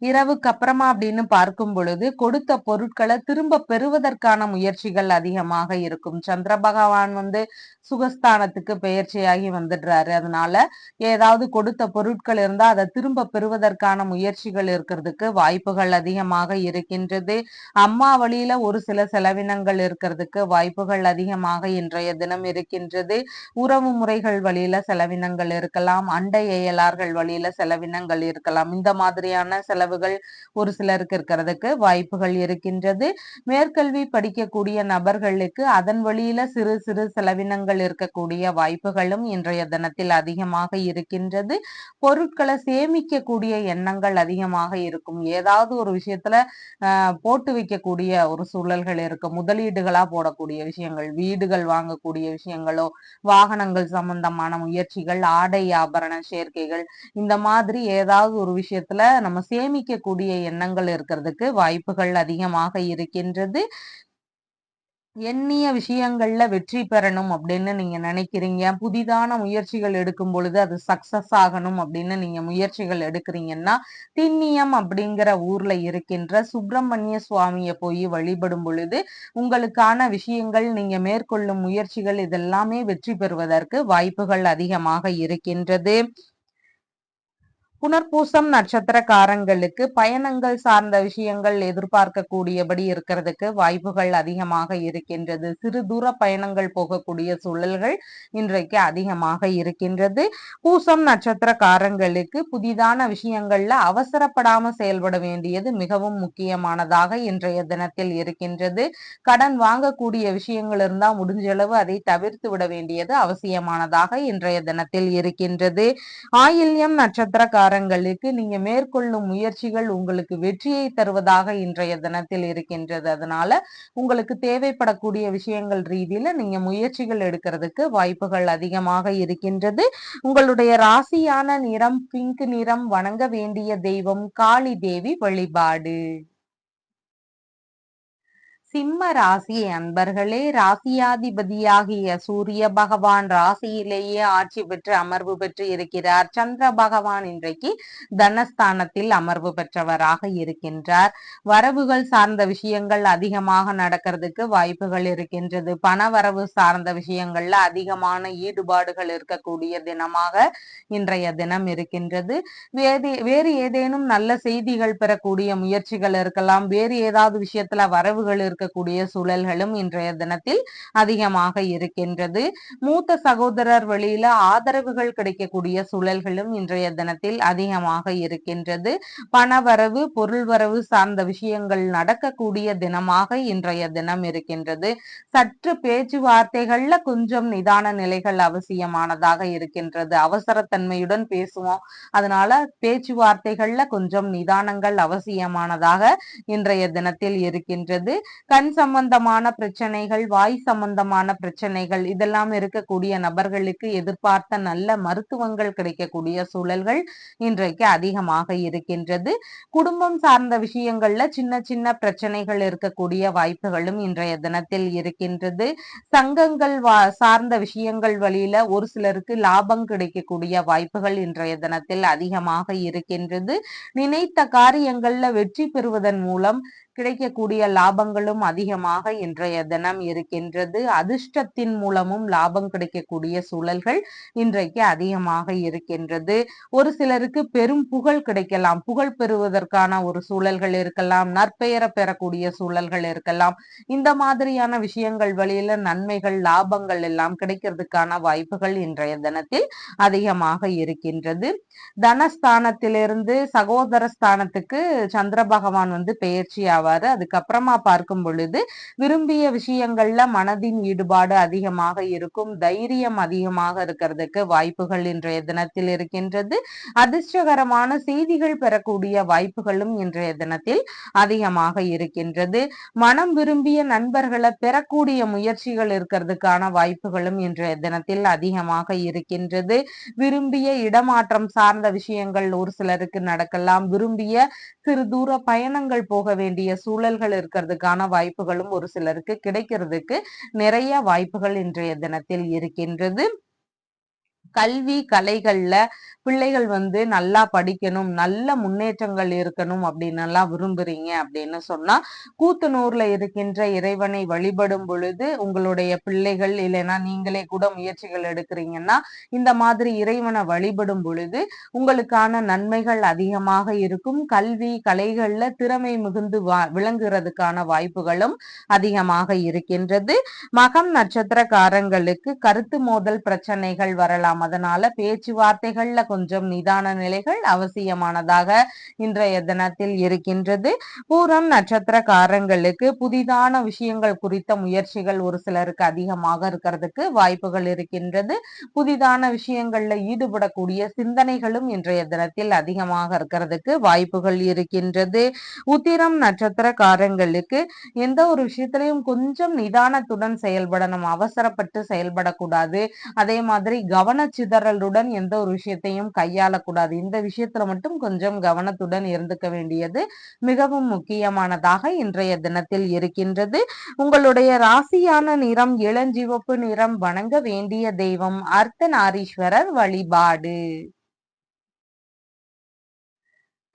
இரவுக்கு அப்புறமா அப்படின்னு பார்க்கும் பொழுது கொடுத்த பொருட்களை திரும்ப பெறுவதற்கான முயற்சிகள் அதிகமாக இருக்கும். சந்திர பகவான் சுகஸ்தானத்துக்கு பெயர்ச்சியாகி வந்துடுறாரு. அதனால ஏதாவது கொடுத்த பொருட்கள் இருந்தா அதை திரும்ப பெறுவதற்கான முயற்சிகள் இருக்கிறதுக்கு வாய்ப்புகள் அதிகமாக இருக்கின்றது. அம்மா வழியில ஒரு சில செலவினங்கள் இருக்கிறதுக்கு வாய்ப்புகள் அதிகமாக இன்றைய தினம் இருக்கின்றது. உறவு முறைகள் வழியில செலவினங்கள் இருக்கலாம், அண்டை அயலார்கள் வழியில செலவினங்கள் இருக்கலாம். இந்த மாதிரியான செலவுகள் ஒரு சிலருக்கு இருக்கிறதுக்கு வாய்ப்புகள் இருக்கின்றது. மேற்கல்வி படிக்கக்கூடிய நபர்களுக்கு அதன் வழியில சிறு சிறு செலவினங்கள் இருக்கக்கூடிய வாய்ப்புகளும் இன்றைய தினத்தில் அதிகமாக இருக்கின்றது. பொருட்களை சேமிக்கக்கூடிய எண்ணங்கள் அதிகமாக இருக்கும். ஏதாவது ஒரு விஷயத்துல போட்டு வைக்கக்கூடிய ஒரு சூழல்கள் இருக்கு. முதலீடுகளா போடக்கூடிய விஷயங்கள், வீடுகள் வாங்கக்கூடிய விஷயங்களோ, வாகனங்கள் சம்பந்தமான முயற்சிகள், ஆடை ஆபரண சேர்க்கைகள், இந்த மாதிரி ஏதாவது ஒரு விஷயத்துல நம்ம சேமிக்கக்கூடிய எண்ணங்கள் இருக்கிறதுக்கு வாய்ப்புகள் அதிகமாக இருக்கின்றது. எண்ணிய விஷயங்கள்ல வெற்றி பெறணும் அப்படின்னு நீங்க நினைக்கிறீங்க, புதிதான முயற்சிகள் எடுக்கும் பொழுது அது சக்சஸ் ஆகணும் அப்படின்னு நீங்க முயற்சிகள் எடுக்கிறீங்கன்னா, திண்ணியம் அப்படிங்கிற ஊர்ல இருக்கின்ற சுப்பிரமணிய சுவாமியை போய் வழிபடும் பொழுது உங்களுக்கான விஷயங்கள், நீங்க மேற்கொள்ளும் முயற்சிகள் இதெல்லாமே வெற்றி பெறுவதற்கு வாய்ப்புகள் அதிகமாக இருக்கின்றது. புனர்பூசம் நட்சத்திரக்காரங்களுக்கு பயணங்கள் சார்ந்த விஷயங்கள் எதிர்பார்க்கக்கூடியபடி இருக்கிறதுக்கு வாய்ப்புகள் அதிகமாக இருக்கின்றது. சிறு தூர பயணங்கள் போகக்கூடிய சூழல்கள் இன்றைக்கு அதிகமாக இருக்கின்றது. பூசம் நட்சத்திரக்காரங்களுக்கு புதிதான விஷயங்கள்ல அவசரப்படாம செயல்பட வேண்டியது மிகவும் முக்கியமானதாக இன்றைய தினத்தில் இருக்கின்றது. கடன் வாங்கக்கூடிய விஷயங்கள் இருந்தா முடிஞ்ச அளவு அதை தவிர்த்து விட வேண்டியது அவசியமானதாக இன்றைய தினத்தில் இருக்கின்றது. ஆயில்யம் நட்சத்திரக்காரங்களுக்கு நீங்க மேற்கொள்ளும் முயற்சிகள் உங்களுக்கு வெற்றியை தருவதாக இன்றைய தினத்தில் இருக்கின்றது. அதனால உங்களுக்கு தேவைப்படக்கூடிய விஷயங்கள் ரீதியில நீங்க முயற்சிகள் எடுக்கிறதுக்கு வாய்ப்புகள் அதிகமாக இருக்கின்றது. உங்களுடைய ராசியான நிறம் பிங்க் நிறம். வணங்க வேண்டிய தெய்வம் காளி தேவி வழிபாடு. சிம்ம ராசி அன்பர்களே, ராசியாதிபதியாகிய சூரிய பகவான் ராசியிலேயே ஆட்சி பெற்று அமர்வு பெற்று இருக்கிறார். சந்திர பகவான் இன்றைக்கு தனஸ்தானத்தில் அமர்வு பெற்றவராக இருக்கின்றார். வரவுகள் சார்ந்த விஷயங்கள் அதிகமாக நடக்கிறதுக்கு வாய்ப்புகள் இருக்கின்றது. பண வரவு சார்ந்த விஷயங்கள்ல அதிகமான ஈடுபாடுகள் இருக்கக்கூடிய தினமாக இன்றைய தினம் இருக்கின்றது. வேறு ஏதேனும் நல்ல செய்திகள் பெறக்கூடிய முயற்சிகள் இருக்கலாம். வேறு ஏதாவது விஷயத்துல வரவுகள் இருக்கக்கூடிய சூழல்களும் இன்றைய தினத்தில் அதிகமாக இருக்கின்றது. மூத்த சகோதரர் வழியில ஆதரவுகள் கிடைக்கக்கூடிய சூழல்களும் இன்றைய தினத்தில் அதிகமாக இருக்கின்றது. பணவரவு பொருள் வரவு சார்ந்த விஷயங்கள் நடக்கக்கூடிய தினமாக இன்றைய தினம் இருக்கின்றது. சற்று பேச்சுவார்த்தைகள்ல கொஞ்சம் நிதான நிலைகள் அவசியமானதாக இருக்கின்றது. அவசரத்தன்மையுடன் பேசுவோம். அதனால பேச்சுவார்த்தைகள்ல கொஞ்சம் நிதானங்கள் அவசியமானதாக இன்றைய தினத்தில் இருக்கின்றது. கண் சம்பந்தமான பிரச்சனைகள், வாய் சம்பந்தமான பிரச்சனைகள் இதெல்லாம் இருக்கக்கூடிய நபர்களுக்கு எதிர்பார்த்த நல்ல மருத்துவங்கள் கிடைக்கக்கூடிய சூழல்கள் இன்றைக்கு அதிகமாக இருக்கின்றது. குடும்பம் சார்ந்த விஷயங்கள்ல சின்ன சின்ன பிரச்சனைகள் இருக்கக்கூடிய வாய்ப்புகளும் இன்றைய தினத்தில் இருக்கின்றது. சங்கங்கள் சார்ந்த விஷயங்கள் வழியில ஒரு சிலருக்கு லாபம் கிடைக்கக்கூடிய வாய்ப்புகள் இன்றைய தினத்தில் அதிகமாக இருக்கின்றது. நினைத்த காரியங்கள்ல வெற்றி பெறுவதன் மூலம் கிடைக்கக்கூடிய லாபங்களும் அதிகமாக இன்றைய தினம் இருக்கின்றது. அதிர்ஷ்டத்தின் மூலமும் லாபம் கிடைக்கக்கூடிய சூழல்கள் இன்றைக்கு அதிகமாக இருக்கின்றது. ஒரு சிலருக்கு பெரும் புகழ் கிடைக்கலாம், புகழ் பெறுவதற்கான ஒரு சூழல்கள் இருக்கலாம், நற்பெயரை பெறக்கூடிய சூழல்கள் இருக்கலாம். இந்த மாதிரியான விஷயங்கள் வழியில நன்மைகள், லாபங்கள் எல்லாம் கிடைக்கிறதுக்கான வாய்ப்புகள் இன்றைய தினத்தில் அதிகமாக இருக்கின்றது. தனஸ்தானத்திலிருந்து சகோதர ஸ்தானத்துக்கு சந்திர பகவான் பெயர்ச்சி ஆவாரு. அதுக்கப்புறமா பார்க்கும் பொழுது விரும்பிய விஷயங்கள்ல மனதின் ஈடுபாடு அதிகமாக இருக்கும், தைரியம் அதிகமாக இருக்கிறதுக்கு வாய்ப்புகள் இன்றைய தினத்தில் இருக்கின்றது. அதிர்ஷ்டகரமான செய்திகள் பெறக்கூடிய வாய்ப்புகளும் இன்றைய தினத்தில் அதிகமாக இருக்கின்றது. மனம் விரும்பிய நண்பர்களை பெறக்கூடிய முயற்சிகள் இருக்கிறதுக்கான வாய்ப்புகளும் இன்றைய தினத்தில் அதிகமாக இருக்கின்றது. விரும்பிய இடமாற்றம் சார்ந்த விஷயங்கள் ஒரு சிலருக்கு நடக்கலாம். விரும்பிய சிறு தூர பயணங்கள் போக வேண்டிய சூழல்கள் இருக்கிறதுக்கான வாய்ப்புகளும் ஒரு சிலருக்கு கிடைக்கிறதுக்கு நிறைய வாய்ப்புகள் இன்றைய தினத்தில் இருக்கின்றது. கல்வி கலைகள்ல பிள்ளைகள் நல்லா படிக்கணும், நல்ல முன்னேற்றங்கள் இருக்கணும் அப்படின்னு எல்லாம் விரும்புறீங்க அப்படின்னு சொன்னா கூத்தனூர்ல இருக்கின்ற இறைவனை வழிபடும் பொழுது உங்களுடைய பிள்ளைகள் இல்லைன்னா நீங்களே கூட முயற்சிகள் எடுக்கிறீங்கன்னா இந்த மாதிரி இறைவனை வழிபடும் பொழுது உங்களுக்கான நன்மைகள் அதிகமாக இருக்கும். கல்வி கலைகள்ல திறமை மிகுந்து விளங்குறதுக்கான வாய்ப்புகளும் அதிகமாக இருக்கின்றது. மகம் நட்சத்திரக்காரங்களுக்கு கருத்து மோதல் பிரச்சனைகள் வரலாம். அதனால பேச்சுவார்த்தைகள்ல கொஞ்சம் நிதான நிலைகள் அவசியமானதாக இன்றைய தினத்தில் இருக்கின்றது. பூரம் நட்சத்திரக்காரங்களுக்கு புதிதான விஷயங்கள் குறித்த முயற்சிகள் ஒரு சிலருக்கு அதிகமாக இருக்கிறதுக்கு வாய்ப்புகள் இருக்கின்றது. புதிதான விஷயங்கள்ல ஈடுபடக்கூடிய சிந்தனைகளும் இன்றைய தினத்தில் அதிகமாக இருக்கிறதுக்கு வாய்ப்புகள் இருக்கின்றது. உத்திரம் நட்சத்திரக்காரங்களுக்கு எந்த ஒரு விஷயத்திலையும் கொஞ்சம் நிதானத்துடன் செயல்படணும், அவசரப்பட்டு செயல்படக்கூடாது. அதே மாதிரி கவனச்சிதறலுடன் எந்த ஒரு விஷயத்தையும் கையாளக்கூடாது. இந்த விஷயத்துல மட்டும் கொஞ்சம் கவனத்துடன் இருந்துக்க வேண்டியது மிகவும் முக்கியமானதாக இன்றைய தினத்தில் இருக்கின்றது. உங்களுடைய ராசியான நிறம் இளஞ்சிவப்பு நிறம். வணங்க வேண்டிய தெய்வம் அர்த்தநாரீஸ்வரர் வழிபாடு.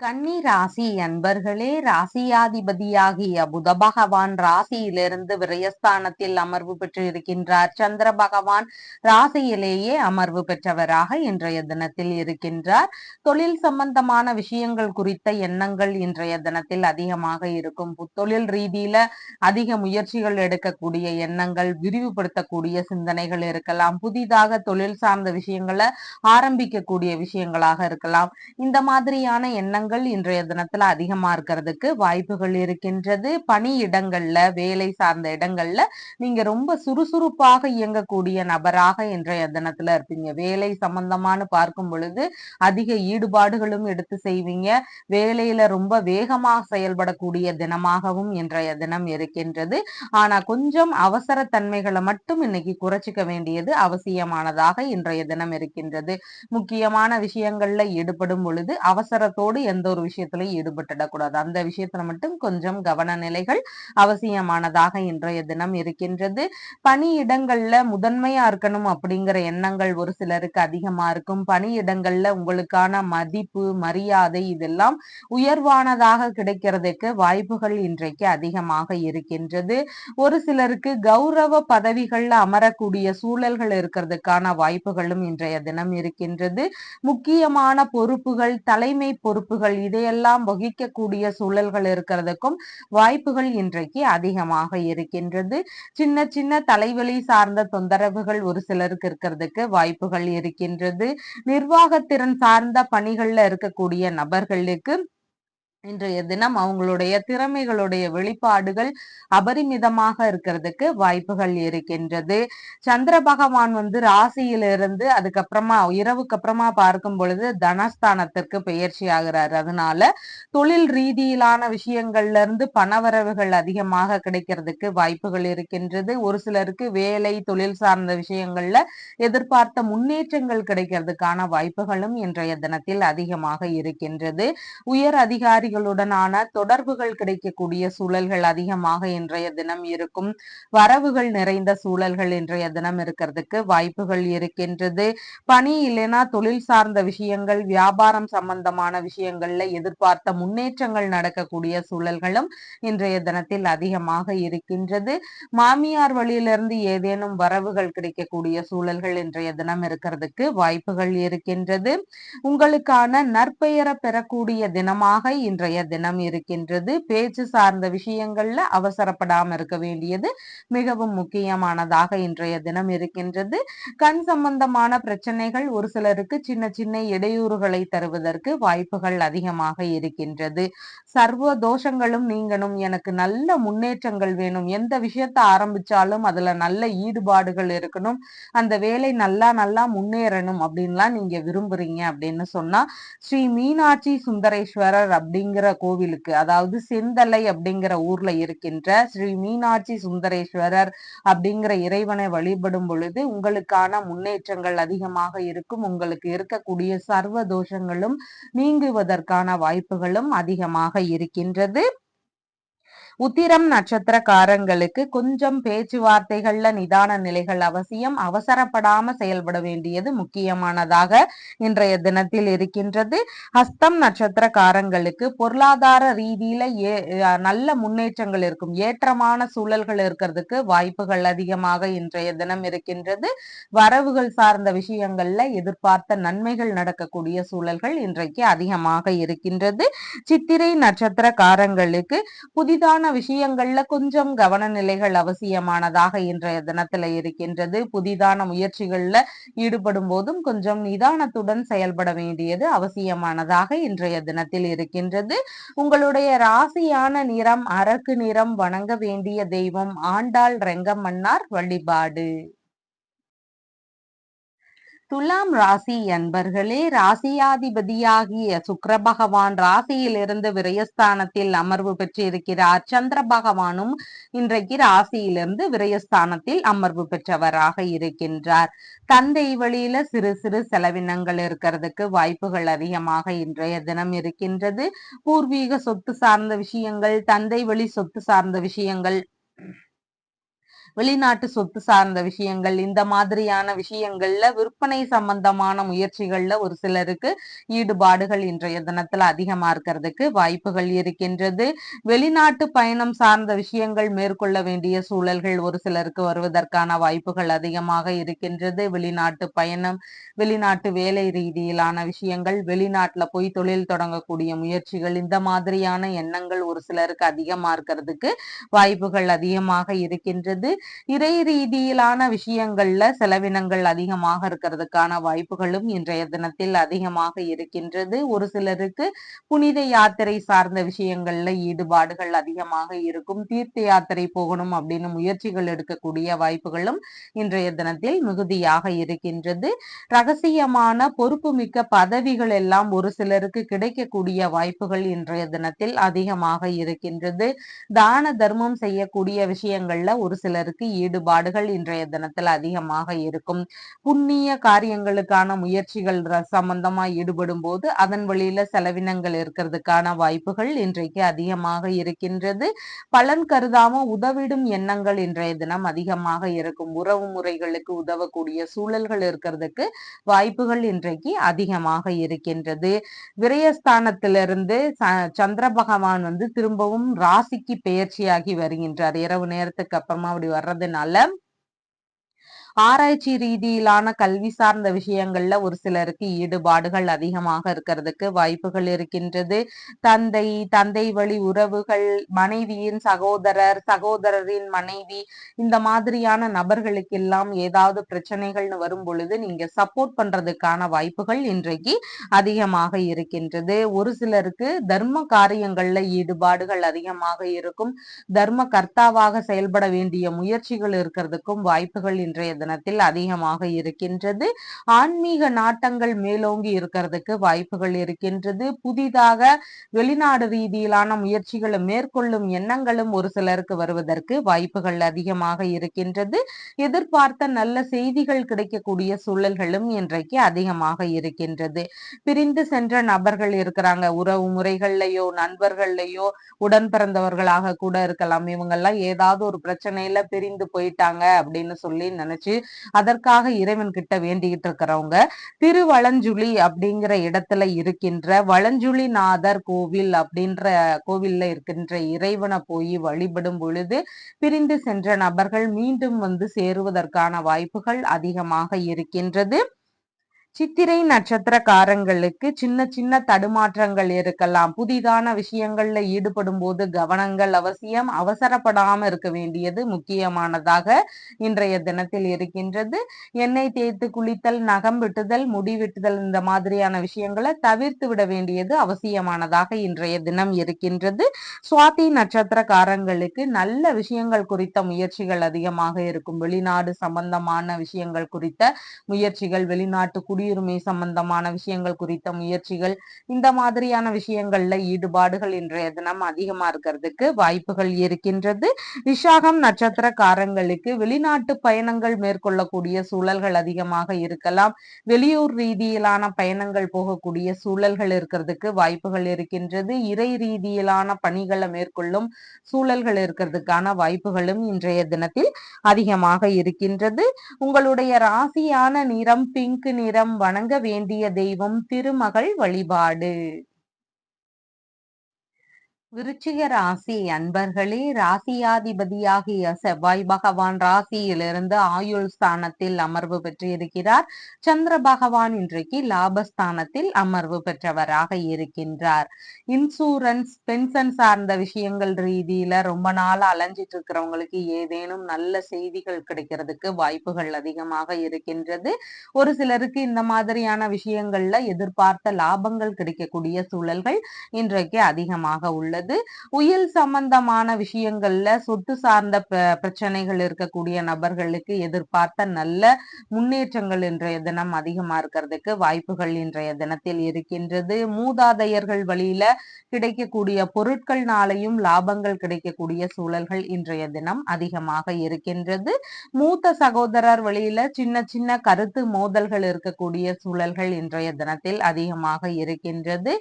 கன்னி ராசி அன்பர்களே, ராசியாதிபதியாகிய புத பகவான் ராசியிலிருந்து விரயஸ்தானத்தில் அமர்வு பெற்று இருக்கின்றார். சந்திர பகவான் ராசியிலேயே அமர்வு பெற்றவராக இன்றைய தினத்தில் இருக்கின்றார். தொழில் சம்பந்தமான விஷயங்கள் குறித்த எண்ணங்கள் இன்றைய தினத்தில் அதிகமாக இருக்கும். தொழில் ரீதியில அதிக முயற்சிகள் எடுக்கக்கூடிய எண்ணங்கள், விரிவுபடுத்தக்கூடிய சிந்தனைகள் இருக்கலாம். புதிதாக தொழில் சார்ந்த விஷயங்களை ஆரம்பிக்கக்கூடிய விஷயங்களாக இருக்கலாம். இந்த மாதிரியான எண்ணங்கள் இன்றைய தினத்துல அதிகமா இருக்கிறதுக்கு வாய்ப்புகள் இருக்கின்றது. பணியிடங்கள்ல, வேலை சார்ந்த இடங்கள்ல நீங்க ரொம்ப சுறுசுறுப்பாக இயங்கக்கூடிய நபராக இன்றைய தினத்துல இருப்பீங்க. வேலை சம்பந்தமான பார்க்கும் பொழுது அதிக ஈடுபாடுகளும் எடுத்து செய்வீங்க. வேலையில ரொம்ப வேகமாக செயல்படக்கூடிய தினமாகவும் இன்றைய தினம் இருக்கின்றது. ஆனா கொஞ்சம் அவசர தன்மைகளை மட்டும் இன்னைக்கு குறைச்சிக்க வேண்டியது அவசியமானதாக இன்றைய தினம் இருக்கின்றது. முக்கியமான விஷயங்கள்ல ஈடுபடும் பொழுது அவசரத்தோடு எந்த ஒரு விஷயத்திலையும் ஈடுபட்டுடக்கூடாது. அந்த விஷயத்துல மட்டும் கொஞ்சம் கவன நிலைகள் அவசியமானதாக இன்றைய தினம் இருக்கின்றது. பணியிடங்கள்ல முதன்மையா இருக்கணும் அப்படிங்கிற எண்ணங்கள் ஒரு சிலருக்கு அதிகமா இருக்கும். பணியிடங்கள்ல உங்களுக்கான மதிப்பு, மரியாதை இதெல்லாம் உயர்வானதாக கிடைக்கிறதுக்கு வாய்ப்புகள் இன்றைக்கு அதிகமாக இருக்கின்றது. ஒரு சிலருக்கு கௌரவ பதவிகள்ல அமரக்கூடிய சூழல்கள் இருக்கிறதுக்கான வாய்ப்புகளும் இன்றைய தினம் இருக்கின்றது. முக்கியமான பொறுப்புகள், தலைமை பொறுப்புகள் இதையெல்லாம் வகிக்கக்கூடிய சூழல்கள் இருக்கிறதுக்கும் வாய்ப்புகள் இன்றைக்கு அதிகமாக இருக்கின்றது. சின்ன சின்ன தலைவலி சார்ந்த தொந்தரவுகள் ஒரு சிலருக்கு இருக்கிறதுக்கு வாய்ப்புகள் இருக்கின்றது. நிர்வாகத்திறன் சார்ந்த பணிகள்ல இருக்கக்கூடிய நபர்களுக்கு இன்றைய தினம் அவங்களுடைய திறமைகளுடைய வெளிப்பாடுகள் அபரிமிதமாக இருக்கிறதுக்கு வாய்ப்புகள் இருக்கின்றது. சந்திர பகவான் ராசியிலிருந்து அதுக்கப்புறமா இரவுக்கு அப்புறமா பார்க்கும் பொழுது தனஸ்தானத்திற்கு பெயர்ச்சி ஆகிறார். அதனால தொழில் ரீதியிலான விஷயங்கள்ல இருந்து பணவரவுகள் அதிகமாக கிடைக்கிறதுக்கு வாய்ப்புகள் இருக்கின்றது. ஒரு சிலருக்கு வேலை தொழில் சார்ந்த விஷயங்கள்ல எதிர்பார்த்த முன்னேற்றங்கள் கிடைக்கிறதுக்கான வாய்ப்புகளும் இன்றைய தினத்தில் அதிகமாக இருக்கின்றது. உயர் அதிகாரிகளுடனான தொடர்புகள் கிடைக்கக்கூடிய சூழல்கள் அதிகமாக இன்றைய தினம் இருக்கும். வரவுகள் நிறைந்த சூழல்கள் இன்றைய தினம் இருக்கிறதுக்கு வாய்ப்புகள் இருக்கின்றது. பணி இல்லைன்னா தொழில் சார்ந்த விஷயங்கள், வியாபாரம் சம்பந்தமான விஷயங்கள்ல எதிர்பார்த்த முன்னேற்றங்கள் நடக்கக்கூடிய சூழல்களும் இன்றைய தினத்தில் அதிகமாக இருக்கின்றது. மாமியார் வழியிலிருந்து ஏதேனும் வரவுகள் கிடைக்கக்கூடிய சூழல்கள் இன்றைய தினம் இருக்கிறதுக்கு வாய்ப்புகள் இருக்கின்றது. உங்களுக்கான நற்பெயரை பெறக்கூடிய தினமாக இன்றைய தினம் இருக்கின்றது. பேச்சு சார்ந்த விஷயங்கள்ல அவசரப்படாம இருக்க வேண்டியது மிகவும் முக்கியமானதாக இன்றைய தினம் இருக்கின்றது. கண் சம்பந்தமான பிரச்சனைகள் ஒரு சிலருக்கு சின்ன சின்ன இடையூறுகளை தருவதற்கு வாய்ப்புகள் அதிகமாக இருக்கின்றது. சர்வ தோஷங்களும் நீங்கணும், எனக்கு நல்ல முன்னேற்றங்கள் வேணும், எந்த விஷயத்த ஆரம்பிச்சாலும் அதுல நல்ல ஈடுபாடுகள் இருக்கணும், அந்த வேலை நல்லா நல்லா முன்னேறணும் அப்படின்லாம் நீங்க விரும்புறீங்க அப்படின்னு சொன்னா ஸ்ரீ மீனாட்சி சுந்தரேஸ்வரர் அப்படிங்கிற கோவிலுக்கு, அதாவது செந்தலை அப்படிங்கிற ஊர்ல இருக்கின்ற ஸ்ரீ மீனாட்சி சுந்தரேஸ்வரர் அப்படிங்கிற இறைவனை வழிபடும் பொழுது உங்களுக்கான முன்னேற்றங்கள் அதிகமாக இருக்கும். உங்களுக்கு இருக்கக்கூடிய சர்வ தோஷங்களும் நீங்குவதற்கான வாய்ப்புகளும் அதிகமாக இருக்கின்றது. உத்திரம் நட்சத்திரக்காரங்களுக்கு கொஞ்சம் பேச்சுவார்த்தைகள்ல நிதான நிலைகள் அவசியம். அவசரப்படாம செயல்பட வேண்டியது முக்கியமானதாக இன்றைய தினத்தில் இருக்கின்றது. ஹஸ்தம் நட்சத்திரக்காரங்களுக்கு பொருளாதார ரீதியில நல்ல முன்னேற்றங்கள் இருக்கும், ஏற்றமான சூழல்கள் இருக்கிறதுக்கு வாய்ப்புகள் அதிகமாக இன்றைய தினம் இருக்கின்றது. வரவுகள் சார்ந்த விஷயங்கள்ல எதிர்பார்த்த நன்மைகள் நடக்கக்கூடிய சூழல்கள் இன்றைக்கு அதிகமாக இருக்கின்றது. சித்திரை நட்சத்திரக்காரங்களுக்கு புதிதான விஷயங்கள்ல கொஞ்சம் கவன நிலைகள் அவசியமானதாக இன்றைய தினத்துல இருக்கின்றது. புதிதான முயற்சிகள்ல ஈடுபடும் போதும் கொஞ்சம் நிதானத்துடன் செயல்பட வேண்டியது அவசியமானதாக இன்றைய தினத்தில் இருக்கின்றது. உங்களுடைய ராசியான நிறம் அரக்கு நிறம். வணங்க வேண்டிய தெய்வம் ஆண்டாள் ரெங்கமன்னார் வழிபாடு. துலாம் ராசி அன்பர்களே, ராசியாதிபதியாகிய சுக்கிர பகவான் ராசியிலிருந்து விரயஸ்தானத்தில் அமர்வு பெற்றிருக்கிறார். சந்திர பகவானும் இன்றைக்கு ராசியிலிருந்து விரயஸ்தானத்தில் அமர்வு பெற்றவராக இருக்கின்றார். தந்தை வழியில சிறு சிறு செலவினங்கள் இருக்கிறதுக்கு வாய்ப்புகள் அதிகமாக இன்றைய தினம் இருக்கின்றது. பூர்வீக சொத்து சார்ந்த விஷயங்கள், தந்தை வழி சொத்து சார்ந்த விஷயங்கள், வெளிநாட்டு சொத்து சார்ந்த விஷயங்கள், இந்த மாதிரியான விஷயங்கள்ல விற்பனை சம்பந்தமான முயற்சிகள்ல ஒரு சிலருக்கு ஈடுபாடுகள் இன்றைய தினத்துல அதிகமா இருக்கிறதுக்கு வாய்ப்புகள் இருக்கின்றது. வெளிநாட்டு பயணம் சார்ந்த விஷயங்கள் மேற்கொள்ள வேண்டிய சூழல்கள் ஒரு சிலருக்கு வருவதற்கான வாய்ப்புகள் அதிகமாக இருக்கின்றது. வெளிநாட்டு பயணம், வெளிநாட்டு வேலை ரீதியிலான விஷயங்கள், வெளிநாட்டுல போய் தொழில் தொடங்கக்கூடிய முயற்சிகள், இந்த மாதிரியான எண்ணங்கள் ஒரு சிலருக்கு அதிகமா இருக்கிறதுக்கு வாய்ப்புகள் அதிகமாக இருக்கின்றது. இறை ரீதியிலான விஷயங்கள்ல செலவினங்கள் அதிகமாக இருக்கிறதுக்கான வாய்ப்புகளும் இன்றைய தினத்தில் அதிகமாக இருக்கின்றது. ஒரு சிலருக்கு புனித யாத்திரை சார்ந்த விஷயங்கள்ல ஈடுபாடுகள் அதிகமாக இருக்கும். தீர்த்த யாத்திரை போகணும் அப்படின்னு முயற்சிகள் எடுக்கக்கூடிய வாய்ப்புகளும் இன்றைய தினத்தில் மிகுதியாக இருக்கின்றது. ரகசியமான பொறுப்புமிக்க பதவிகள் எல்லாம் ஒரு சிலருக்கு கிடைக்கக்கூடிய வாய்ப்புகள் இன்றைய தினத்தில் அதிகமாக இருக்கின்றது. தான தர்மம் செய்யக்கூடிய விஷயங்கள்ல ஒரு சிலருக்கு ஈடுபாடுகள் இன்றைய தினத்துல அதிகமாக இருக்கும். புண்ணிய காரியங்களுக்கான முயற்சிகள் சம்பந்தமா ஈடுபடும் போது அதன் வழியில செலவினங்கள் இருக்கிறதுக்கான வாய்ப்புகள் இன்றைக்கு அதிகமாக இருக்கின்றது. பலன் கருதாம உதவிடும் எண்ணங்கள் இன்றைய தினம் அதிகமாக இருக்கும். உறவு முறைகளுக்கு உதவக்கூடிய சூழல்கள் இருக்கிறதுக்கு வாய்ப்புகள் இன்றைக்கு அதிகமாக இருக்கின்றது. விரயஸ்தானத்திலிருந்து சந்திர பகவான் திரும்பவும் ராசிக்கு பெயர்ச்சியாகி வருகின்றார். இரவு நேரத்துக்கு அப்புறமா அப்படி வர்றதுனால ஆராய்ச்சி ரீதியிலான கல்வி சார்ந்த விஷயங்கள்ல ஒரு சிலருக்கு ஈடுபாடுகள் அதிகமாக இருக்கிறதுக்கு வாய்ப்புகள் இருக்கின்றது. தந்தை வழி உறவுகள், மனைவியின் சகோதரர், சகோதரரின் மனைவி, இந்த மாதிரியான நபர்களுக்கெல்லாம் ஏதாவது பிரச்சனைகள்னு வரும் பொழுது நீங்க சப்போர்ட் பண்றதுக்கான வாய்ப்புகள் இன்றைக்கு அதிகமாக இருக்கின்றது. ஒரு சிலருக்கு தர்ம காரியங்கள்ல ஈடுபாடுகள் அதிகமாக இருக்கும். தர்ம கர்த்தாவாக செயல்பட வேண்டிய முயற்சிகள் இருக்கிறதுக்கும் வாய்ப்புகள் இன்றைய தினத்தில் அதிகமாக இருக்கின்றது. ஆன்மீக நாட்டங்கள் மேலோங்கி இருக்கிறதுக்கு வாய்ப்புகள் இருக்கின்றது. புதிதாக வெளிநாடு ரீதியிலான முயற்சிகளை மேற்கொள்ளும் எண்ணங்களும் ஒரு சிலருக்கு வருவதற்கு வாய்ப்புகள் அதிகமாக இருக்கின்றது. எதிர்பார்த்த நல்ல செய்திகள் கிடைக்கக்கூடிய சூழல்களும் இன்றைக்கு அதிகமாக இருக்கின்றது. பிரிந்து சென்ற நபர்கள் இருக்கிறாங்க, உறவு முறைகள்லயோ நண்பர்கள்லயோ உடன் பிறந்தவர்களாக கூட இருக்கலாம். இவங்கெல்லாம் ஏதாவது ஒரு பிரச்சனையில பிரிந்து போயிட்டாங்க அப்படின்னு சொல்லி நினைச்சு அதற்காக இறைவன் கிட்ட வேண்டிக்கிட்டு இருக்கிறவங்க திருவளஞ்சுழி அப்படிங்கிற இடத்துல இருக்கின்ற வளஞ்சுழிநாதர் கோவில் அப்படின்ற கோவில்ல இருக்கின்ற இறைவனை போய் வழிபடும் பொழுது பிரிந்து சென்ற நபர்கள் மீண்டும் வந்து சேருவதற்கான வாய்ப்புகள் அதிகமாக இருக்கின்றது. சித்திரை நட்சத்திரக்காரங்களுக்கு சின்ன சின்ன தடுமாற்றங்கள் இருக்கலாம். புதிதான விஷயங்கள்ல ஈடுபடும் போது கவனங்கள் அவசியம். அவசரப்படாம இருக்க வேண்டியது முக்கியமானதாக இன்றைய தினத்தில் இருக்கின்றது. எண்ணெய் தேய்த்து குளித்தல், நகம் வெட்டுதல், முடி வெட்டுதல் இந்த மாதிரியான விஷயங்களை தவிர்த்து விட வேண்டியது அவசியமானதாக இன்றைய தினம் இருக்கின்றது. சுவாதி நட்சத்திரக்காரங்களுக்கு நல்ல விஷயங்கள் குறித்த முயற்சிகள் அதிகமாக இருக்கும். வெளிநாடு சம்பந்தமான விஷயங்கள் குறித்த முயற்சிகள், வெளிநாட்டு குடியுரிமை சம்பந்தமான விஷயங்கள் குறித்த முயற்சிகள், இந்த மாதிரியான விஷயங்கள்ல ஈடுபாடுகள் இன்றைய தினம் அதிகமா இருக்கிறதுக்கு வாய்ப்புகள் இருக்கின்றது. விசாகம் நட்சத்திரக்காரங்களுக்கு வெளிநாட்டு பயணங்கள் மேற்கொள்ளக்கூடிய சூழல்கள் அதிகமாக இருக்கலாம். வெளியூர் ரீதியிலான பயணங்கள் போகக்கூடிய சூழல்கள் இருக்கிறதுக்கு வாய்ப்புகள் இருக்கின்றது. இறை ரீதியிலான பணிகளை மேற்கொள்ளும் சூழல்கள் இருக்கிறதுக்கான வாய்ப்புகளும் இன்றைய தினத்தில் அதிகமாக இருக்கின்றது. உங்களுடைய ராசியான நிறம் பிங்க் நிறம். வணங்க வேண்டிய தெய்வம் திருமகள் வழிபாடு. விருச்சிக ராசி அன்பர்களே, ராசியாதிபதியாகிய செவ்வாய் பகவான் ராசியிலிருந்து ஆயுள் ஸ்தானத்தில் அமர்வு பெற்றிருக்கிறார். சந்திர பகவான் இன்றைக்கு லாபஸ்தானத்தில் அமர்வு பெற்றவராக இருக்கின்றார். இன்சூரன்ஸ், பென்ஷன் சார்ந்த விஷயங்கள் ரீதியில ரொம்ப நாள் அலைஞ்சிட்டு இருக்கிறவங்களுக்கு ஏதேனும் நல்ல செய்திகள் கிடைக்கிறதுக்கு வாய்ப்புகள் அதிகமாக இருக்கின்றது. ஒரு சிலருக்கு இந்த மாதிரியான விஷயங்கள்ல எதிர்பார்த்த லாபங்கள் கிடைக்கக்கூடிய சூழல்கள் இன்றைக்கு அதிகமாக உள்ளது. உயில் சம்பந்தமான விஷயங்கள்ல சொத்து சார்ந்த பிரச்சனைகள் இருக்கக்கூடிய நபர்களுக்கு எதிர்பார்த்த நல்ல முன்னேற்றங்கள் இன்றைய தினம் அதிகமா இருக்கிறதுக்கு வாய்ப்புகள் இன்றைய தினத்தில் இருக்கின்றது. மூதாதையர்கள் வழியில கிடைக்கக்கூடிய பொருட்கள்னாலையும் லாபங்கள் கிடைக்கக்கூடிய சூழல்கள் இன்றைய தினம் அதிகமாக இருக்கின்றது. மூத்த சகோதரர் வழியில சின்ன சின்ன கருத்து மோதல்கள் இருக்கக்கூடிய சூழல்கள் இன்றைய தினத்தில் அதிகமாக இருக்கின்றது.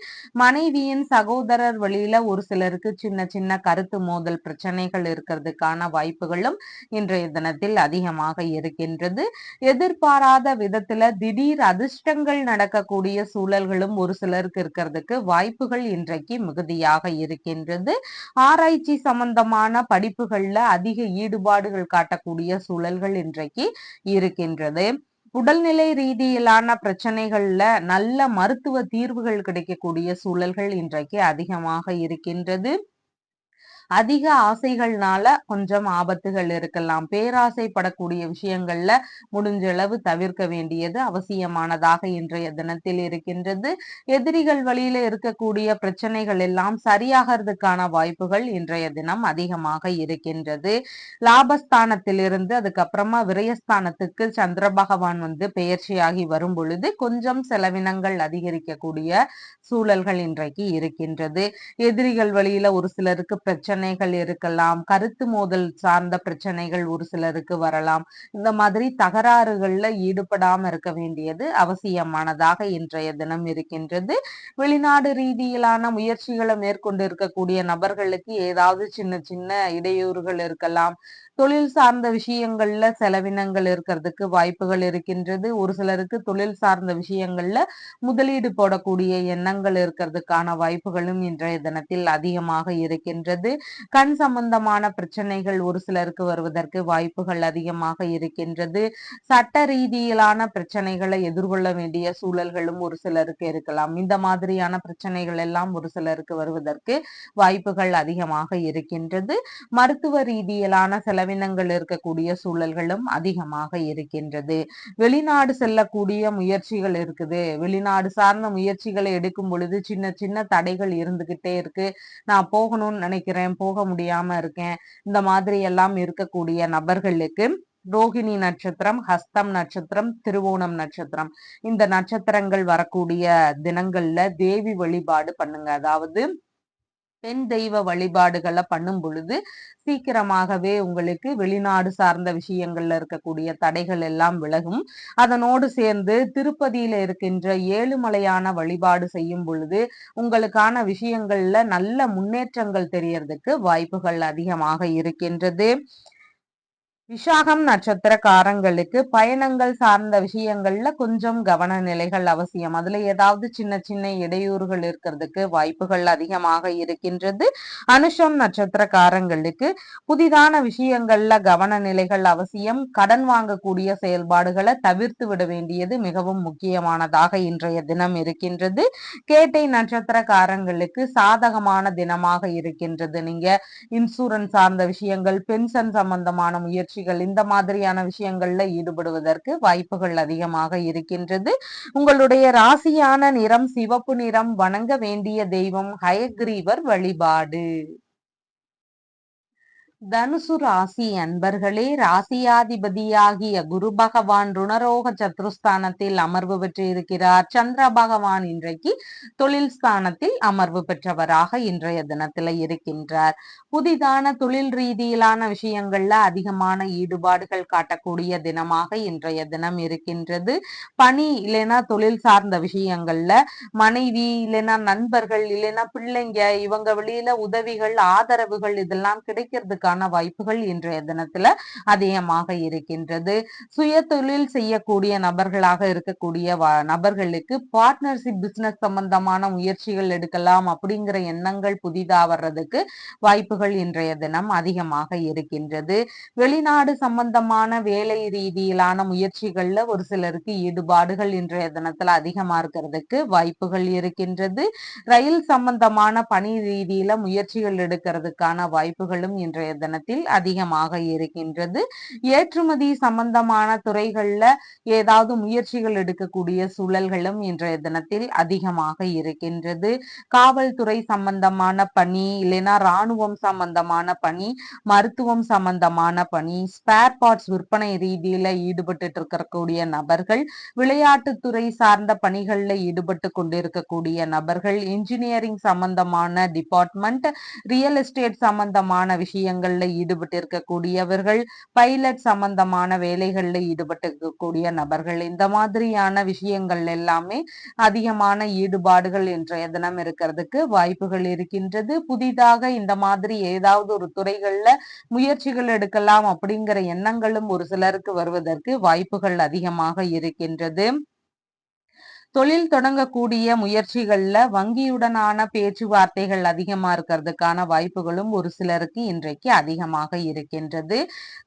மனைவியின் சகோதரர் வழியில ஒரு சிலருக்கு சின்ன சின்ன கருத்து மோதல் பிரச்சனைகள் இருக்கிறதுக்கான வாய்ப்புகளும் இன்றைய தினத்தில் அதிகமாக இருக்கின்றது. எதிர்பாராத விதத்துல திடீர் அதிர்ஷ்டங்கள் நடக்கக்கூடிய சூழல்களும் ஒரு சிலருக்கு இருக்கிறதுக்கு வாய்ப்புகள் இன்றைக்கு மிகுதியாக இருக்கின்றது. ஆராய்ச்சி சம்பந்தமான படிப்புகள்ல அதிக ஈடுபாடுகள் காட்டக்கூடிய சூழல்கள் இன்றைக்கு இருக்கின்றது. உடல்நிலை ரீதியிலான பிரச்சனைகள்ல நல்ல மருத்துவ தீர்வுகள் கிடைக்கக்கூடிய சூழல்கள் இன்றைக்கு அதிகமாக இருக்கின்றது. அதிக ஆசைகள்னால கொஞ்சம் ஆபத்துகள் இருக்கலாம். பேராசைப்படக்கூடிய விஷயங்கள்ல முடிஞ்ச அளவு தவிர்க்க வேண்டியது அவசியமானதாக இன்றைய தினத்தில் இருக்கின்றது. எதிரிகள் வழியில இருக்கக்கூடிய பிரச்சனைகள் எல்லாம் சரியாகிறதுக்கான வாய்ப்புகள் இன்றைய தினம் அதிகமாக இருக்கின்றது. லாபஸ்தானத்திலிருந்து அதுக்கப்புறமா விரயஸ்தானத்துக்கு சந்திர பகவான் வந்து பெயர்ச்சியாகி வரும் பொழுது கொஞ்சம் செலவினங்கள் அதிகரிக்கக்கூடிய சூழல்கள் இன்றைக்கு இருக்கின்றது. எதிரிகள் வழியில ஒரு சிலருக்கு பிரச்சனைகள் இருக்கலாம். கருத்து மோதல் சார்ந்த பிரச்சனைகள் ஒரு சிலருக்கு வரலாம். இந்த மாதிரி தகராறுகள்ல ஈடுபடாம இருக்க வேண்டியது அவசியமானதாக இன்றைய தினம் இருக்கின்றது. வெளிநாடு ரீதியிலான முயற்சிகளை மேற்கொண்டு இருக்கக்கூடிய நபர்களுக்கு ஏதாவது சின்ன சின்ன இடையூறுகள் இருக்கலாம். தொழில் சார்ந்த விஷயங்கள்ல செலவினங்கள் இருக்கிறதுக்கு வாய்ப்புகள் இருக்கின்றது. ஒரு சிலருக்கு தொழில் சார்ந்த விஷயங்கள்ல முதலீடு போடக்கூடிய எண்ணங்கள் இருக்கிறதுக்கான வாய்ப்புகளும் இன்றைய தினத்தில் அதிகமாக இருக்கின்றது. கண் சம்பந்தமான பிரச்சனைகள் ஒரு சிலருக்கு வருவதற்கு வாய்ப்புகள் அதிகமாக இருக்கின்றது. சட்ட ரீதியிலான பிரச்சனைகளை எதிர்கொள்ள வேண்டிய சூழல்களும் ஒரு சிலருக்கு இருக்கலாம். இந்த மாதிரியான பிரச்சனைகள் எல்லாம் ஒரு சிலருக்கு வருவதற்கு வாய்ப்புகள் அதிகமாக இருக்கின்றது. மருத்துவ ரீதியிலான செலவினங்கள் இருக்கக்கூடிய சூழல்களும் அதிகமாக இருக்கின்றது. வெளிநாடு செல்லக்கூடிய முயற்சிகள் இருக்குது. வெளிநாடு சார்ந்த முயற்சிகளை எடுக்கும் பொழுது சின்ன சின்ன தடைகள் இருந்துகிட்டே இருக்கு. நான் போகணும்னு நினைக்கிறேன், போக முடியாம இருக்கேன். இந்த மாதிரி எல்லாம் இருக்கக்கூடிய நபர்களுக்கு ரோகிணி நட்சத்திரம், ஹஸ்தம் நட்சத்திரம், திருவோணம் நட்சத்திரம் இந்த நட்சத்திரங்கள் வரக்கூடிய தினங்கள்ல தேவி வழிபாடு பண்ணுங்க. அதாவது பெண் தெய்வ வழிபாடுகளை பண்ணும் பொழுது சீக்கிரமாகவே உங்களுக்கு வெளிநாடு சார்ந்த விஷயங்கள்ல இருக்கக்கூடிய தடைகள் எல்லாம் விலகும். அதனோடு சேர்ந்து திருப்பதியில இருக்கின்ற ஏழுமலையான வழிபாடு செய்யும் பொழுது உங்களுக்கான விஷயங்கள்ல நல்ல முன்னேற்றங்கள் தெரியறதுக்கு வாய்ப்புகள் அதிகமாக இருக்கின்றது. விசாகம் நட்சத்திரக்காரங்களுக்கு பயணங்கள் சார்ந்த விஷயங்கள்ல கொஞ்சம் கவன நிலைகள் அவசியம். அதுல ஏதாவது சின்ன சின்ன இடையூறுகள் இருக்கிறதுக்கு வாய்ப்புகள் அதிகமாக இருக்கின்றது. அனுஷம் நட்சத்திரக்காரங்களுக்கு புதிதான விஷயங்கள்ல கவன நிலைகள் அவசியம். கடன் வாங்கக்கூடிய செயல்பாடுகளை தவிர்த்து விட வேண்டியது மிகவும் முக்கியமானதாக இன்றைய தினம் இருக்கின்றது. கேட்டை நட்சத்திரக்காரங்களுக்கு சாதகமான தினமாக இருக்கின்றது. நீங்க இன்சூரன்ஸ் சார்ந்த விஷயங்கள், பென்ஷன் சம்பந்தமான முயற்சிகள் இந்த மாதிரியான விஷயங்கள்ல ஈடுபடுவதற்கு வாய்ப்புகள் அதிகமாக இருக்கின்றது. உங்களுடைய ராசியான நிறம் சிவப்பு நிறம். வணங்க வேண்டிய தெய்வம் ஹயக்ரீவர் வழிபாடு. தனுசு ராசி அன்பர்களே, ராசியாதிபதியாகிய குரு பகவான் ருணரோக சத்ருஸ்தானத்தில் அமர்வு பெற்று இருக்கிறார். சந்திர பகவான் இன்றைக்கு தொழில் ஸ்தானத்தில் அமர்வு பெற்றவராக இன்றைய தினத்துல இருக்கின்றார். புதிதான தொழில் ரீதியிலான விஷயங்கள்ல அதிகமான ஈடுபாடுகள் காட்டக்கூடிய தினமாக இன்றைய தினம் இருக்கின்றது. பணி இல்லைன்னா தொழில் சார்ந்த விஷயங்கள்ல மனைவி இல்லைன்னா நண்பர்கள் இல்லைன்னா பிள்ளைங்க இவங்க வெளியில உதவிகள் ஆதரவுகள் இதெல்லாம் கிடைக்கிறதுக்கான வாய்ப்புகள் இன்றைய தினத்துல அதிகமாக இருக்கின்றது. சுய தொழில் செய்யக்கூடிய நபர்களாக இருக்கக்கூடிய நபர்களுக்கு பார்ட்னர்ஷிப் பிசினஸ் சம்பந்தமான முயற்சிகள் எடுக்கலாம் அப்படிங்கிற எண்ணங்கள் புதிதா வர்றதுக்கு வாய்ப்புகள் இன்றைய தினம் அதிகமாக இருக்கின்றது. வெளிநாடு சம்பந்தமான வேலை ரீதியிலான முயற்சிகள்ல ஒரு சிலருக்கு ஈடுபாடுகள் இன்றைய தினத்துல அதிகமா இருக்கிறதுக்கு வாய்ப்புகள் இருக்கின்றது. ரயில் சம்பந்தமான பணி ரீதியில முயற்சிகள் எடுக்கிறதுக்கான வாய்ப்புகளும் இன்றைய தினத்தில் அதிகமாக இருக்கின்றது. ஏற்றுமதி சம்பந்தமான துறைகள்ல ஏதாவது முயற்சிகள் எடுக்கக்கூடிய சூழல்களும் இன்றைய தினத்தில் அதிகமாக இருக்கின்றது. காவல்துறை சம்பந்தமான பணி இல்லைன்னா இராணுவம் சம்பந்தமான பணி, மருத்துவம் சம்பந்தமான பணி, ஸ்பேர் பார்ட்ஸ் விற்பனை ரீதியில ஈடுபட்டு இருக்கக்கூடிய நபர்கள், விளையாட்டுத்துறை சார்ந்த பணிகள்ல ஈடுபட்டு கொண்டிருக்கக்கூடிய நபர்கள், இன்ஜினியரிங் சம்பந்தமான டிபார்ட்மெண்ட், ரியல் எஸ்டேட் சம்பந்தமான விஷயங்கள்ல ஈடுபட்டு இருக்கக்கூடியவர்கள், பைலட் சம்பந்தமான வேலைகள்ல ஈடுபட்டு இருக்கக்கூடிய நபர்கள் இந்த மாதிரியான விஷயங்கள் எல்லாமே அதிகமான ஈடுபாடுகள் இன்றைய தினம் இருக்கிறதுக்கு வாய்ப்புகள் இருக்கின்றது. புதிதாக இந்த மாதிரி ஏதாவது ஒரு துறைகள்ல முயற்சிகள் எடுக்கலாம் அப்படிங்கிற எண்ணங்களும் ஒரு சிலருக்கு வருவதற்கு வாய்ப்புகள் அதிகமாக இருக்கின்றது. தொழில் தொடங்கக்கூடிய முயற்சிகள்ல வங்கியுடனான பேச்சுவார்த்தைகள் அதிகமா இருக்கிறதுக்கான வாய்ப்புகளும் ஒரு சிலருக்கு இன்றைக்கு அதிகமாக இருக்கின்றது.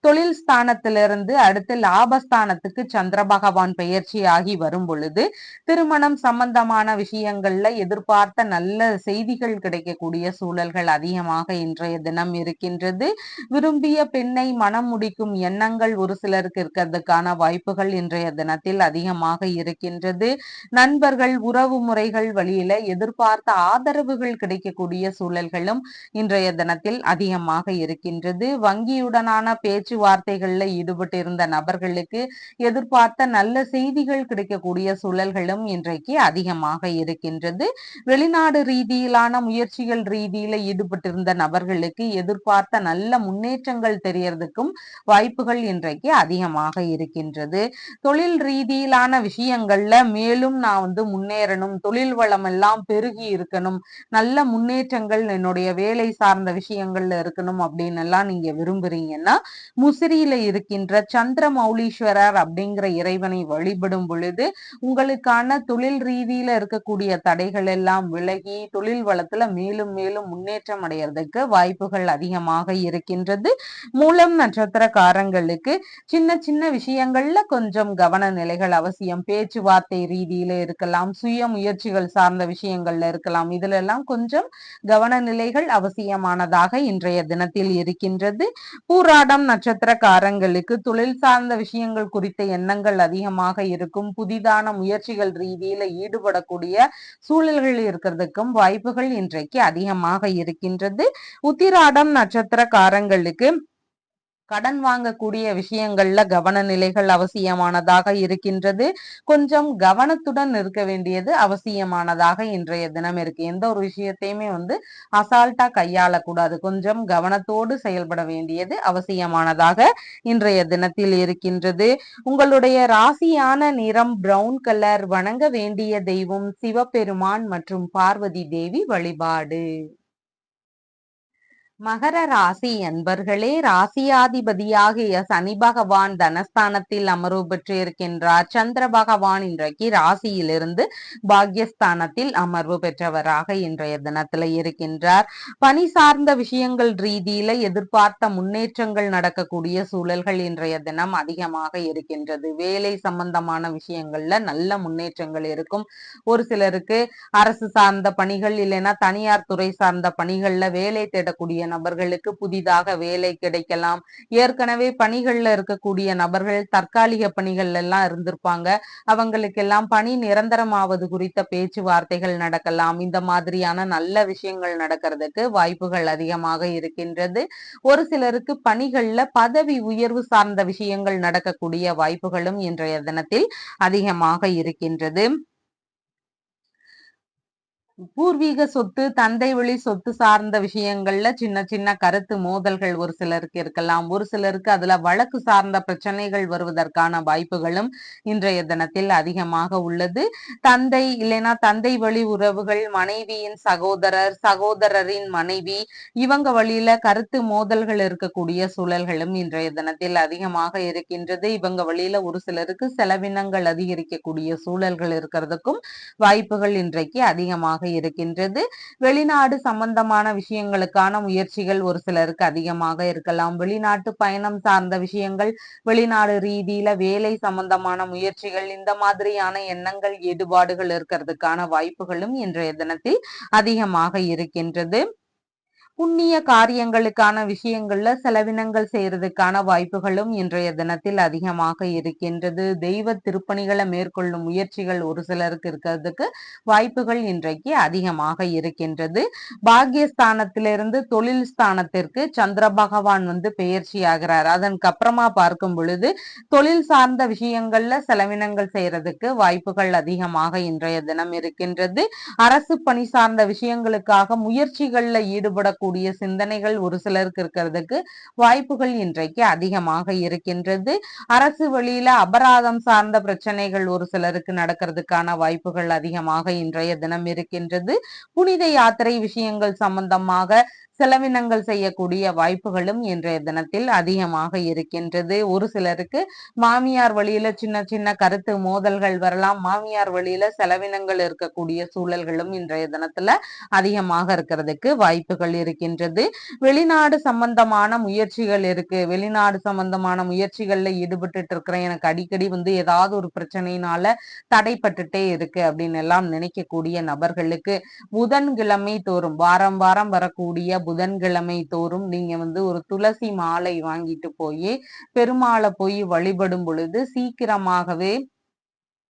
தொழில் ஸ்தானத்திலிருந்து அடுத்து லாபஸ்தானத்துக்கு சந்திர பகவான் பெயர்ச்சி ஆகி வரும் பொழுது திருமணம் சம்பந்தமான விஷயங்கள்ல எதிர்பார்த்த நல்ல செய்திகள் கிடைக்கக்கூடிய சூழல்கள் அதிகமாக இன்றைய தினம் இருக்கின்றது. விரும்பிய பெண்ணை மனம் முடிக்கும் எண்ணங்கள் ஒரு சிலருக்கு இருக்கிறதுக்கான வாய்ப்புகள் இன்றைய தினத்தில் அதிகமாக இருக்கின்றது. நண்பர்கள் உறவு முறைகள் வழியில எதிர்பார்த்த ஆதரவுகள் கிடைக்கக்கூடிய சூழல்களும் இன்றைய தினத்தில் அதிகமாக இருக்கின்றது. வங்கியுடனான பேச்சுவார்த்தைகள்ல ஈடுபட்டிருந்த நபர்களுக்கு எதிர்பார்த்த நல்ல செய்திகள் கிடைக்கக்கூடிய சூழல்களும் இன்றைக்கு அதிகமாக இருக்கின்றது. வெளிநாடு ரீதியிலான முயற்சிகள் ரீதியில ஈடுபட்டிருந்த நபர்களுக்கு எதிர்பார்த்த நல்ல முன்னேற்றங்கள் தெரியறதுக்கும் வாய்ப்புகள் இன்றைக்கு அதிகமாக இருக்கின்றது. தொழில் ரீதியிலான விஷயங்கள்ல மேலும் நான் முன்னேறணும், தொழில் வளம் எல்லாம் பெருகி இருக்கணும், நல்ல முன்னேற்றங்கள் என்னுடைய வேலை சார்ந்த விஷயங்கள்ல இருக்கணும் அப்படின்னு எல்லாம் நீங்க விரும்புறீங்கன்னா முசிறியில இருக்கின்ற சந்திர மௌலீஸ்வரர் அப்படிங்கிற இறைவனை வழிபடும் பொழுது உங்களுக்கான தொழில் ரீதியில இருக்கக்கூடிய தடைகள் எல்லாம் விலகி தொழில் வளத்துல மேலும் மேலும் முன்னேற்றம் அடையறதுக்கு வாய்ப்புகள் அதிகமாக இருக்கின்றது. மூலம் நட்சத்திரக்காரங்களுக்கு சின்ன சின்ன விஷயங்கள்ல கொஞ்சம் கவன நிலைகள் அவசியம். பேச்சுவார்த்தை ரீதியில இருக்கலாம், சுய முயற்சிகள் சார்ந்த விஷயங்கள்ல இருக்கலாம். இதுல எல்லாம் கொஞ்சம் கவன நிலைகள் அவசியமானதாக இன்றைய தினத்தில் இருக்கின்றது. பூராடம் நட்சத்திரக்காரங்களுக்கு தொழில் சார்ந்த விஷயங்கள் குறித்த எண்ணங்கள் அதிகமாக இருக்கும். புதிதான முயற்சிகள் ரீதியில ஈடுபடக்கூடிய சூழல்கள் இருக்கிறதுக்கும் வாய்ப்புகள் இன்றைக்கு அதிகமாக இருக்கின்றது. உத்திராடம் நட்சத்திரக்காரங்களுக்கு கடன் வாங்கக்கூடிய விஷயங்கள்ல கவன நிலைகள் அவசியமானதாக இருக்கின்றது. கொஞ்சம் கவனத்துடன் இருக்க வேண்டியது அவசியமானதாக இன்றைய தினம் இருக்கு. எந்த ஒரு விஷயத்தையுமே அசால்ட்டா கையாளக்கூடாது. கொஞ்சம் கவனத்தோடு செயல்பட வேண்டியது அவசியமானதாக இன்றைய தினத்தில் இருக்கின்றது. உங்களுடைய ராசியான நிறம் பிரவுன் கலர். வணங்க வேண்டிய தெய்வம் சிவபெருமான் மற்றும் பார்வதி தேவி வழிபாடு. மகர ராசி அன்பர்களே, ராசியாதிபதியாகிய சனி பகவான் தனஸ்தானத்தில் அமர்வு பெற்று இருக்கின்றார். சந்திர பகவான் இன்றைக்கு ராசியிலிருந்து பாக்யஸ்தானத்தில் அமர்வு பெற்றவராக இன்றைய தினத்துல இருக்கின்றார். பணி சார்ந்த விஷயங்கள் ரீதியில எதிர்பார்த்த முன்னேற்றங்கள் நடக்கக்கூடிய சூழல்கள் இன்றைய தினம் அதிகமாக இருக்கின்றது. வேலை சம்பந்தமான விஷயங்கள்ல நல்ல முன்னேற்றங்கள் இருக்கும். ஒரு சிலருக்கு அரசு சார்ந்த பணிகள் இல்லைன்னா தனியார் துறை சார்ந்த பணிகள்ல வேலை தேடக்கூடிய நபர்களுக்கு புதிதாக வேலை கிடைக்கலாம். ஏற்கனவே பணிகள்ல இருக்கக்கூடிய நபர்கள் தற்காலிக பணிகள் எல்லாம் இருந்திருப்பாங்க. அவங்களுக்கெல்லாம் பணி நிரந்தரமாவது குறித்த பேச்சுவார்த்தைகள் நடக்கலாம். இந்த மாதிரியான நல்ல விஷயங்கள் நடக்கிறதுக்கு வாய்ப்புகள் அதிகமாக இருக்கின்றது. ஒரு சிலருக்கு பணிகள்ல பதவி உயர்வு சார்ந்த விஷயங்கள் நடக்கக்கூடிய வாய்ப்புகளும் இன்றைய தினத்தில் அதிகமாக இருக்கின்றது. பூர்வீக சொத்து, தந்தை வழி சொத்து சார்ந்த விஷயங்கள்ல சின்ன சின்ன கருத்து மோதல்கள் ஒரு சிலருக்கு இருக்கலாம். ஒரு சிலருக்கு அதுல வழக்கு சார்ந்த பிரச்சனைகள் வருவதற்கான வாய்ப்புகளும் இன்றைய தினத்தில் அதிகமாக உள்ளது. தந்தை இல்லைன்னா தந்தை வழி உறவுகள், மனைவியின் சகோதரர், சகோதரரின் மனைவி, இவங்க வழியில கருத்து மோதல்கள் இருக்கக்கூடிய சூழல்களும் இன்றைய தினத்தில் அதிகமாக இருக்கின்றது. இவங்க வழியில ஒரு சிலருக்கு செலவினங்கள் அதிகரிக்கக்கூடிய சூழல்கள் இருக்கிறதுக்கும் வாய்ப்புகள் இன்றைக்கு அதிகமாக இருக்கின்றது. வெளிநாடு சம்பந்தமான விஷயங்களுக்கான முயற்சிகள் ஒரு சிலருக்கு அதிகமாக இருக்கலாம். வெளிநாட்டு பயணம் சார்ந்த விஷயங்கள், வெளிநாடு ரீதியில வேலை சம்பந்தமான முயற்சிகள், இந்த மாதிரியான எண்ணங்கள் ஈடுபாடுகள் இருக்கிறதுக்கான வாய்ப்புகளும் இன்றைய தினத்தில் அதிகமாக இருக்கின்றது. புண்ணிய காரியங்களுக்கான விஷயங்கள்ல செலவினங்கள் செய்யறதுக்கான வாய்ப்புகளும் இன்றைய தினத்தில் அதிகமாக இருக்கின்றது. தெய்வ திருப்பணிகளை மேற்கொள்ளும் முயற்சிகள் ஒரு சிலருக்கு இருக்கிறதுக்கு வாய்ப்புகள் இன்றைக்கு அதிகமாக இருக்கின்றது. பாக்கியஸ்தானத்திலிருந்து தொழில் ஸ்தானத்திற்கு சந்திர பகவான் பெயர்ச்சி ஆகிறார். அதற்கு அப்புறமா பார்க்கும் பொழுது தொழில் சார்ந்த விஷயங்கள்ல செலவினங்கள் செய்யறதுக்கு வாய்ப்புகள் அதிகமாக இன்றைய தினம் இருக்கின்றது. அரசு பணி சார்ந்த விஷயங்களுக்காக முயற்சிகள்ல ஈடுபடக்கூடிய சிந்தனைகள் ஒரு சிலருக்கு இருக்கிறதுக்கு வாய்ப்புகள் இன்றைக்கு அதிகமாக இருக்கின்றது. அரசு வழியில அபராதம் சார்ந்த பிரச்சனைகள் ஒரு சிலருக்கு நடக்கிறதுக்கான வாய்ப்புகள் அதிகமாக இன்றைய தினம் இருக்கின்றது. புனித யாத்திரை விஷயங்கள் சம்பந்தமாக செலவினங்கள் செய்யக்கூடிய வாய்ப்புகளும் இன்றைய தினத்தில் அதிகமாக இருக்கின்றது. ஒரு சிலருக்கு மாமியார் வழியில சின்ன சின்ன கருத்து மோதல்கள் வரலாம். மாமியார் வழியில செலவினங்கள் இருக்கக்கூடிய சூழல்களும் இன்றைய தினத்துல அதிகமாக இருக்கிறதுக்கு வாய்ப்புகள் இருக்கின்றது. வெளிநாடு சம்பந்தமான முயற்சிகள் இருக்கு. வெளிநாடு சம்பந்தமான முயற்சிகள்ல ஈடுபட்டு இருக்கிறேன், எனக்கு அடிக்கடி ஏதாவது ஒரு பிரச்சனையினால தடைப்பட்டுட்டே இருக்கு அப்படின்னு எல்லாம் நினைக்கக்கூடிய நபர்களுக்கு புதன்கிழமை தோறும், வாரம் வாரம் வரக்கூடிய புதன்கிழமை தோறும் நீங்க ஒரு துளசி மாலை வாங்கிட்டு போய் பெருமாளை போய் வழிபடும் பொழுது சீக்கிரமாகவே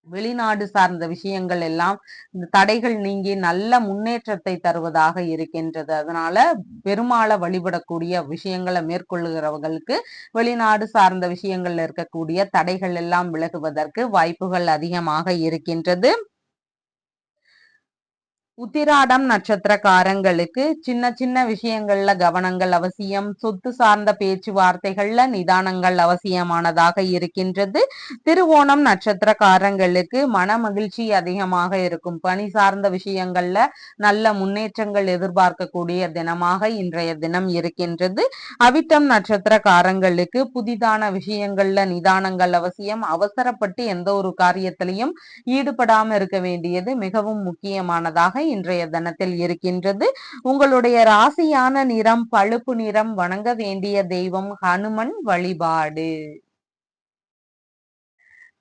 வெளிநாடு சார்ந்த விஷயங்கள் எல்லாம் இந்த தடைகள் நீங்கி நல்ல முன்னேற்றத்தை தருவதாக இருக்கின்றது. அதனால பெருமாளை வழிபடக்கூடிய விஷயங்களை மேற்கொள்ளுகிறவர்களுக்கு வெளிநாடு சார்ந்த விஷயங்கள்ல இருக்கக்கூடிய தடைகள் எல்லாம் விலகுவதற்கு வாய்ப்புகள் அதிகமாக இருக்கின்றது. உத்திராடம் நட்சத்திரக்காரங்களுக்கு சின்ன சின்ன விஷயங்கள்ல கவனங்கள் அவசியம். சொத்து சார்ந்த பேச்சுவார்த்தைகள்ல நிதானங்கள் அவசியமானதாக இருக்கின்றது. திருவோணம் நட்சத்திரக்காரங்களுக்கு மன மகிழ்ச்சி அதிகமாக இருக்கும். பணி சார்ந்த விஷயங்கள்ல நல்ல முன்னேற்றங்கள் எதிர்பார்க்கக்கூடிய தினமாக இன்றைய தினம் இருக்கின்றது. அவிட்டம் நட்சத்திரக்காரங்களுக்கு புதிதான விஷயங்கள்ல நிதானங்கள் அவசியம். அவசரப்பட்டு எந்த ஒரு காரியத்திலையும் ஈடுபடாம இருக்க வேண்டியது மிகவும் முக்கியமானதாக இன்றைய தினத்தில் இருக்கின்றது. உங்களுடைய ராசியான நிறம் பழுப்பு நிறம். வணங்க வேண்டிய தெய்வம் ஹனுமன் வழிபாடு.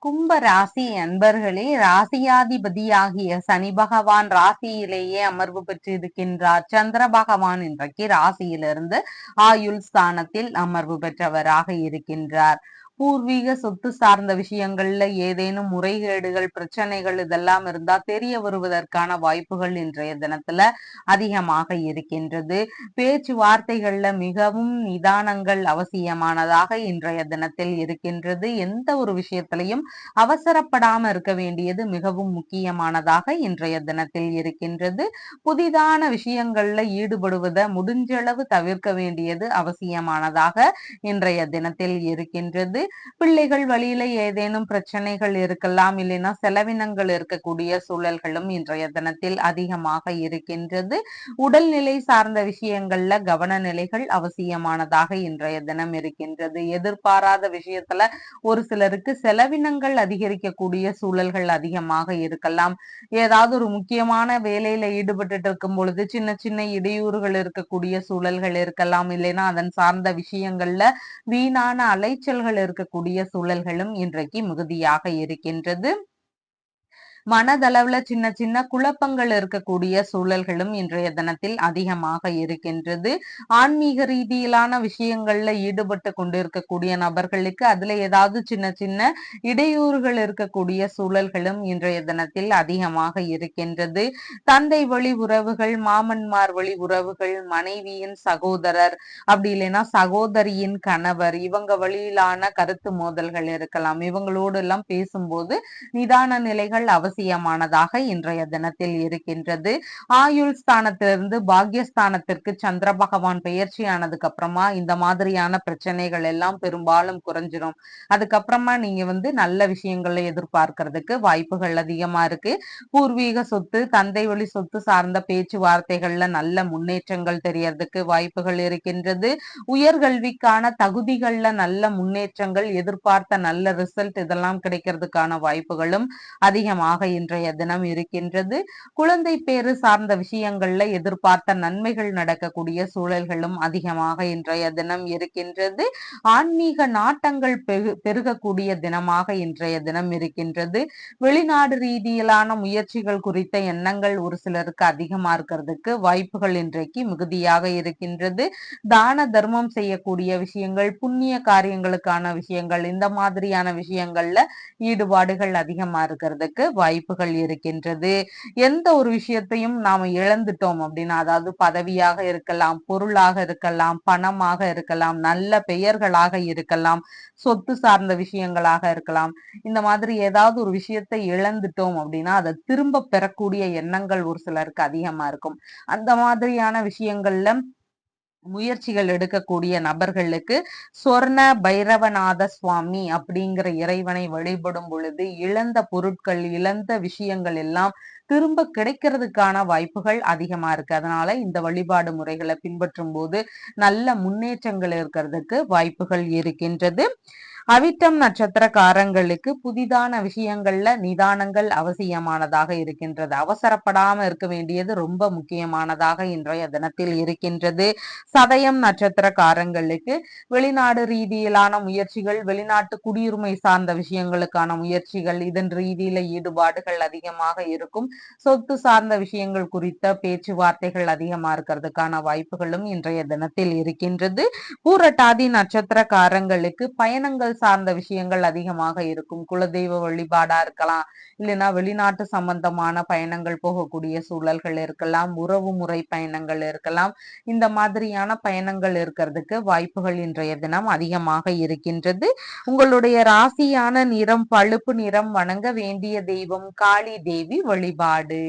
கும்ப ராசி அன்பர்களே, ராசியாதிபதியாகிய சனி பகவான் ராசியிலேயே அமர்வு பெற்றிருக்கின்றார். சந்திர பகவான் இன்றைக்கு ராசியிலிருந்து ஆயுள் ஸ்தானத்தில் அமர்வு பெற்றவராக இருக்கின்றார். பூர்வீக சொத்து சார்ந்த விஷயங்கள்ல ஏதேனும் முறைகேடுகள் பிரச்சனைகள் இதெல்லாம் இருந்தா தெரிய வருவதற்கான வாய்ப்புகள் இன்றைய தினத்துல அதிகமாக இருக்கின்றது. பேச்சுவார்த்தைகள்ல மிகவும் நிதானங்கள் அவசியமானதாக இன்றைய தினத்தில் இருக்கின்றது. எந்த ஒரு விஷயத்திலையும் அவசரப்படாம இருக்க வேண்டியது மிகவும் முக்கியமானதாக இன்றைய தினத்தில் இருக்கின்றது. புதிதான விஷயங்கள்ல ஈடுபடுவதை முடிஞ்சளவு தவிர்க்க வேண்டியது அவசியமானதாக இன்றைய தினத்தில் இருக்கின்றது. பிள்ளைகள் வழியில ஏதேனும் பிரச்சனைகள் இருக்கலாம், இல்லைன்னா செலவினங்கள் இருக்கக்கூடிய சூழல்களும் இன்றைய தினத்தில் அதிகமாக இருக்கின்றது. உடல்நிலை சார்ந்த விஷயங்கள்ல கவன நிலைகள் அவசியமானதாக இன்றைய தினம் இருக்கின்றது. எதிர்பாராத விஷயத்துல ஒரு சிலருக்கு செலவினங்கள் அதிகரிக்கக்கூடிய சூழல்கள் அதிகமாக இருக்கலாம். ஏதாவது ஒரு முக்கியமான வேலையில ஈடுபட்டு இருக்கும் பொழுது சின்ன சின்ன இடையூறுகள் இருக்கக்கூடிய சூழல்கள் இருக்கலாம், இல்லைன்னா அதன் சார்ந்த விஷயங்கள்ல வீணான அலைச்சல்கள் இருக்கக்கூடிய சூழல்களும் இன்றைக்கு மிகுதியாக இருக்கின்றது. மனதளவுல சின்ன சின்ன குழப்பங்கள் இருக்கக்கூடிய சூழல்களும் இன்றைய தினத்தில் அதிகமாக இருக்கின்றது. ஆன்மீக ரீதியிலான விஷயங்கள்ல ஈடுபட்டு கொண்டிருக்கக்கூடிய நபர்களுக்கு அதுல ஏதாவது சின்ன சின்ன இடையூறுகள் இருக்கக்கூடிய சூழல்களும் இன்றைய தினத்தில் அதிகமாக இருக்கின்றது. தந்தை வழி உறவுகள், மாமன்மார் வழி உறவுகள், மனைவியின் சகோதரர், அப்படி இல்லைன்னா சகோதரியின் கணவர், இவங்க வழியிலான கருத்து மோதல்கள் இருக்கலாம். இவங்களோடு எல்லாம் பேசும்போது நிதான நிலைகள் அவசியமானதாக இன்றைய தினத்தில் இருக்கின்றது. ஆயுள் ஸ்தானத்திலிருந்து பாக்யஸ்தானத்திற்கு சந்திர பகவான் பெயர்ச்சி ஆனதுக்கு அப்புறமா இந்த மாதிரியான பிரச்சனைகள் எல்லாம் பெரும்பாலும் குறைஞ்சிரும். அதுக்கப்புறமா நீங்க நல்ல விஷயங்களை எதிர்பார்க்கறதுக்கு வாய்ப்புகள் அதிகமா இருக்கு. பூர்வீக சொத்து, தந்தை வழி சொத்து சார்ந்த பேச்சுவார்த்தைகள்ல நல்ல முன்னேற்றங்கள் தெரியறதுக்கு வாய்ப்புகள் இருக்கின்றது. உயர்கல்விக்கான தகுதிகள்ல நல்ல முன்னேற்றங்கள், எதிர்பார்த்த நல்ல ரிசல்ட் இதெல்லாம் கிடைக்கிறதுக்கான வாய்ப்புகளும் அதிகமாக இன்றைய தினம் இருக்கின்றது. குழந்தை பேறு சார்ந்த விஷயங்கள்ல எதிர்பார்த்த நன்மைகள் நடக்கக்கூடிய சூழல்களும் அதிகமாக இன்றைய தினம் இருக்கின்றது. ஆன்மீக நாட்டங்கள் பெருகக்கூடிய தினமாக இன்றைய தினம் இருக்கின்றது. வெளிநாடு ரீதியிலான முயற்சிகள் குறித்த எண்ணங்கள் ஒரு சிலருக்கு அதிகமா இருக்கிறதுக்கு வாய்ப்புகள் இன்றைக்கு மிகுதியாக இருக்கின்றது. தான தர்மம் செய்யக்கூடிய விஷயங்கள், புண்ணிய காரியங்களுக்கான விஷயங்கள், இந்த மாதிரியான விஷயங்கள்ல ஈடுபாடுகள் அதிகமா இருக்கிறதுக்கு வாய்ப்புகள் இருக்கின்றது. எந்த ஒரு விஷயத்தையும் நாம இழந்துட்டோம் அப்படின்னா, அதாவது பதவியாக இருக்கலாம், பொருளாக இருக்கலாம், பணமாக இருக்கலாம், நல்ல பெயர்களாக இருக்கலாம், சொத்து சார்ந்த விஷயங்களாக இருக்கலாம். இந்த மாதிரி ஏதாவது ஒரு விஷயத்தை இழந்துட்டோம் அப்படின்னா அதை திரும்ப பெறக்கூடிய எண்ணங்கள் ஒரு சிலருக்கு அதிகமா இருக்கும். அந்த மாதிரியான விஷயங்கள்ல முயற்சிகள் எடுக்கக்கூடிய நபர்களுக்கு சொர்ண பைரவநாத சுவாமி அப்படிங்கிற இறைவனை வழிபடும் பொழுது இழந்த பொருட்கள், இழந்த விஷயங்கள் எல்லாம் திரும்ப கிடைக்கிறதுக்கான வாய்ப்புகள் அதிகமா இருக்கு. அதனால இந்த வழிபாடு முறைகளை பின்பற்றும் போது நல்ல முன்னேற்றங்கள் இருக்கிறதுக்கு வாய்ப்புகள் இருக்கின்றது. அவிட்டம் நட்சத்திரக்காரங்களுக்கு புதிதான விஷயங்கள்ல நிதானங்கள் அவசியமானதாக இருக்கின்றது. அவசரப்படாம இருக்க வேண்டியது ரொம்ப முக்கியமானதாக இன்றைய தினத்தில் இருக்கின்றது. சதயம் நட்சத்திரக்காரங்களுக்கு வெளிநாடு ரீதியிலான முயற்சிகள், வெளிநாட்டு குடியுரிமை சார்ந்த விஷயங்களுக்கான முயற்சிகள், இதன் ரீதியில ஈடுபாடுகள் அதிகமாக இருக்கும். சொத்து சார்ந்த விஷயங்கள் குறித்த பேச்சுவார்த்தைகள் அதிகமா இருக்கிறதுக்கான வாய்ப்புகளும் இன்றைய தினத்தில் இருக்கின்றது. பூரட்டாதி நட்சத்திரக்காரங்களுக்கு பயணங்கள் சார்ந்த விஷயங்கள் அதிகமாக இருக்கும். குலதெய்வ வழிபாடா இருக்கலாம், இல்லைன்னா வெளிநாட்டு சம்பந்தமான பயணங்கள் போகக்கூடிய சூழல்கள் இருக்கலாம், உறவு முறை பயணங்கள் இருக்கலாம். இந்த மாதிரியான பயணங்கள் இருக்கிறதுக்கு வாய்ப்புகள் இன்றைய தினம் அதிகமாக இருக்கின்றது. உங்களுடைய ராசியான நிறம் பழுப்பு நிறம். வணங்க வேண்டிய தெய்வம் காளி தேவி வழிபாடு.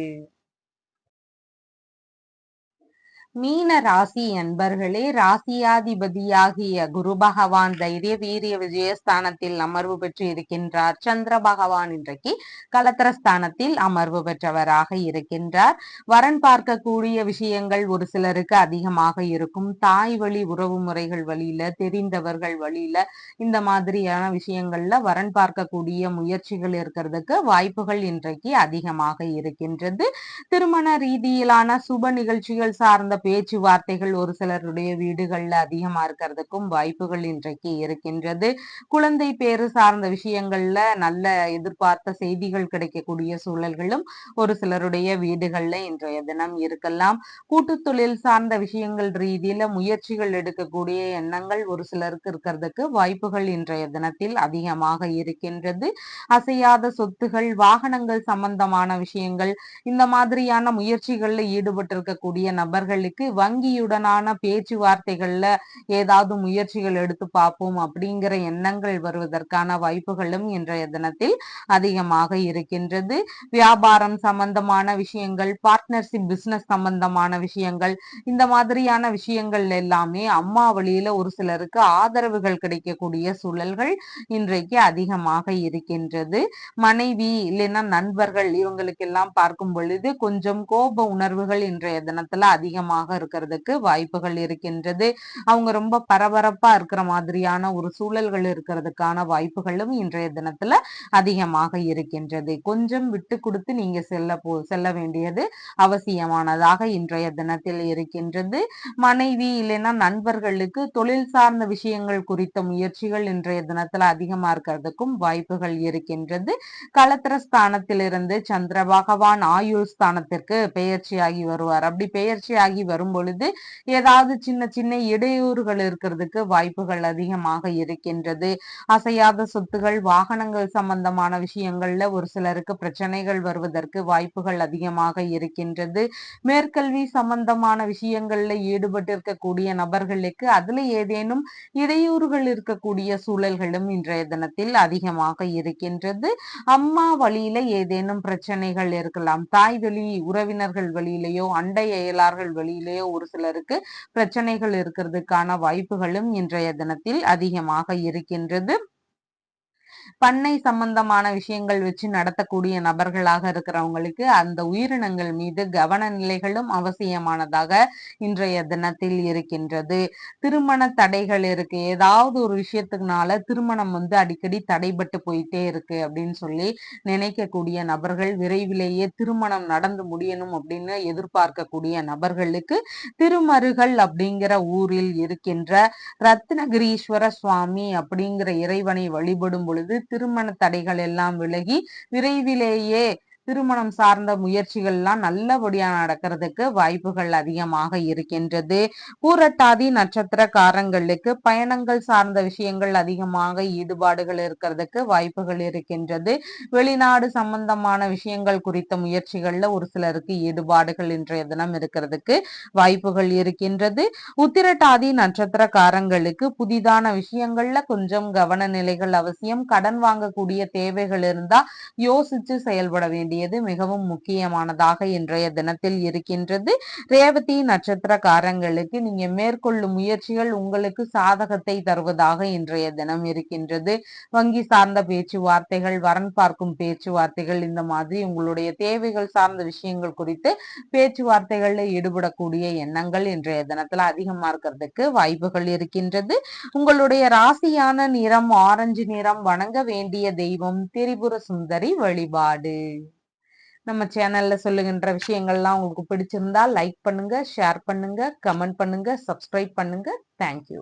மீன ராசி அன்பர்களே, ராசியாதிபதியாகிய குரு பகவான் தைரிய வீரிய விஜயஸ்தானத்தில் அமர்வு பெற்று இருக்கின்றார். சந்திர பகவான் இன்றைக்கு கலத்திரஸ்தானத்தில் அமர்வு பெற்றவராக இருக்கின்றார். வரன் பார்க்கக்கூடிய விஷயங்கள் ஒரு சிலருக்கு அதிகமாக இருக்கும். தாய் வழி உறவு முறைகள் வழியில, தெரிந்தவர்கள் வழியில, இந்த மாதிரியான விஷயங்கள்ல வரன் பார்க்கக்கூடிய முயற்சிகள் இருக்கிறதுக்கு வாய்ப்புகள் இன்றைக்கு அதிகமாக இருக்கின்றது. திருமண ரீதியிலான சுப நிகழ்ச்சிகள் சார்ந்த பேச்சுவார்த்தைகள் ஒரு சிலருடைய வீடுகள்ல அதிகமா இருக்கிறதுக்கும் வாய்ப்புகள் இன்றைக்கு இருக்கின்றது. குழந்தை பேரு சார்ந்த விஷயங்கள்ல நல்ல எதிர்பார்த்த செய்திகள் கிடைக்கக்கூடிய சூழல்களும் ஒரு சிலருடைய வீடுகள்ல இன்றைய தினம் இருக்கலாம். கூட்டு தொழில் சார்ந்த விஷயங்கள் ரீதியில முயற்சிகள் எடுக்கக்கூடிய எண்ணங்கள் ஒரு சிலருக்கு இருக்கிறதுக்கு வாய்ப்புகள் இன்றைய தினத்தில் அதிகமாக இருக்கின்றது. அசையாத சொத்துகள், வாகனங்கள் சம்பந்தமான விஷயங்கள், இந்த மாதிரியான முயற்சிகள்ல ஈடுபட்டிருக்கக்கூடிய நபர்களுக்கு வங்கியுடனான பேச்சுவார்த்தைகள்ல ஏதாவது முயற்சிகள் எடுத்து பார்ப்போம் அப்படிங்கிற எண்ணங்கள் வருவதற்கான வாய்ப்புகளும் இன்றைய தினத்தில் அதிகமாக இருக்கின்றது. வியாபாரம் சம்பந்தமான விஷயங்கள், பார்ட்னர்ஷிப் பிசினஸ் சம்பந்தமான விஷயங்கள், இந்த மாதிரியான விஷயங்கள் எல்லாமே அம்மா வழியில ஒரு சிலருக்கு ஆதரவுகள் கிடைக்கக்கூடிய சூழல்கள் இன்றைக்கு அதிகமாக இருக்கின்றது. மனைவி இல்லைன்னா நண்பர்கள் இவங்களுக்கு எல்லாம் பார்க்கும் பொழுது கொஞ்சம் கோப உணர்வுகள் இன்றைய தினத்துல அதிகமாக இருக்கிறதுக்கு வாய்ப்புகள் இருக்கின்றது. அவங்க ரொம்ப பரபரப்பா இருக்கிற மாதிரியான ஒரு சூழல்கள் இருக்கிறதுக்கான வாய்ப்புகளும் இன்றைய தினத்துல அதிகமாக இருக்கின்றது. கொஞ்சம் விட்டு கொடுத்து நீங்க செல்ல வேண்டியது அவசியமானதாக இன்றைய தினத்தில் இருக்கின்றது. மனைவி இல்லைன்னா நண்பர்களுக்கு தொழில் சார்ந்த விஷயங்கள் குறித்த முயற்சிகள் இன்றைய தினத்துல அதிகமா இருக்கிறதுக்கும் வாய்ப்புகள் இருக்கின்றது. களத்திர ஸ்தானத்திலிருந்து சந்திர பகவான் ஆயுள் ஸ்தானத்திற்கு பெயர்ச்சியாகி வருவார். அப்படி பெயர்ச்சியாகி வரும் பொழுது ஏதாவது சின்ன சின்ன இடையூறுகள் இருக்கிறதுக்கு வாய்ப்புகள் அதிகமாக இருக்கின்றது. அசையாத சொத்துகள், வாகனங்கள் சம்பந்தமான விஷயங்கள்ல ஒரு சிலருக்கு பிரச்சனைகள் வருவதற்கு வாய்ப்புகள் அதிகமாக இருக்கின்றது. மேற்கல்வி சம்பந்தமான விஷயங்கள்ல ஈடுபட்டு இருக்கக்கூடிய நபர்களுக்கு அதுல ஏதேனும் இடையூறுகள் இருக்கக்கூடிய சூழல்களும் இன்றைய தினத்தில் அதிகமாக இருக்கின்றது. அம்மா வழியில ஏதேனும் பிரச்சனைகள் இருக்கலாம். தாய் வழி உறவினர்கள் வழியிலேயோ, அண்டை அயலார்கள் வழியிலேயோ ஒரு சிலருக்கு பிரச்சனைகள் இருக்கிறதுக்கான வாய்ப்புகளும் இன்றைய தினத்தில் அதிகமாக இருக்கின்றது. பண்ணை சம்பந்தமான விஷயங்கள் வச்சு நடத்தக்கூடிய நபர்களாக இருக்கிறவங்களுக்கு அந்த உயிரினங்கள் மீது கவன நிலைகளும் அவசியமானதாக இன்றைய தினத்தில் இருக்கின்றது. திருமண தடைகள் இருக்கு, ஏதாவது ஒரு விஷயத்துக்குனால திருமணம் அடிக்கடி தடைபட்டு போயிட்டே இருக்கு அப்படின்னு சொல்லி நினைக்கக்கூடிய நபர்கள், விரைவிலேயே திருமணம் நடந்து முடியணும் அப்படின்னு எதிர்பார்க்கக்கூடிய நபர்களுக்கு திருமருகல் அப்படிங்கிற ஊரில் இருக்கின்ற ரத்னகிரீஸ்வர சுவாமி அப்படிங்கிற இறைவனை வழிபடும் பொழுது திருமண தடைகள் எல்லாம் விலகி விரைவிலேயே திருமணம் சார்ந்த முயற்சிகள் எல்லாம் நல்லபடியா நடக்கிறதுக்கு வாய்ப்புகள் அதிகமாக இருக்கின்றது. பூரட்டாதி நட்சத்திரக்காரங்களுக்கு பயணங்கள் சார்ந்த விஷயங்கள் அதிகமாக ஈடுபாடுகள் இருக்கிறதுக்கு வாய்ப்புகள் இருக்கின்றது. வெளிநாடு சம்பந்தமான விஷயங்கள் குறித்த முயற்சிகள்ல ஒரு சிலருக்கு ஈடுபாடுகள் இன்றைய தினம் இருக்கிறதுக்கு வாய்ப்புகள் இருக்கின்றது. உத்திரட்டாதி நட்சத்திரக்காரங்களுக்கு புதிதான விஷயங்கள்ல கொஞ்சம் கவன நிலைகள் அவசியம். கடன் வாங்கக்கூடிய தேவைகள் இருந்தா யோசிச்சு செயல்பட வேண்டியது மிகவும் முக்கியமானதாக இன்றைய தினத்தில் இருக்கின்றது. ரேவதி நட்சத்திரக்காரங்களுக்கு நீங்க மேற்கொள்ளும் முயற்சிகள் உங்களுக்கு சாதகத்தை தருவதாக இன்றைய தினம் இருக்கின்றது. வங்கி சார்ந்த பேச்சுவார்த்தைகள், வரன் பார்க்கும் பேச்சுவார்த்தைகள், இந்த மாதிரி உங்களுடைய தேவைகள் சார்ந்த விஷயங்கள் குறித்து பேச்சுவார்த்தைகள்ல ஈடுபடக்கூடிய எண்ணங்கள் இன்றைய தினத்துல அதிகமா இருக்கிறதுக்கு வாய்ப்புகள் இருக்கின்றது. உங்களுடைய ராசியான நிறம் ஆரஞ்சு நிறம். வணங்க வேண்டிய தெய்வம் திரிபுர சுந்தரி வழிபாடு. நம்ம சேனல்ல சொல்லுகின்ற விஷயங்கள்லாம் உங்களுக்கு பிடிச்சிருந்தா லைக் பண்ணுங்க, ஷேர் பண்ணுங்க, கமெண்ட் பண்ணுங்க, சப்ஸ்கிரைப் பண்ணுங்க. தேங்க்யூ.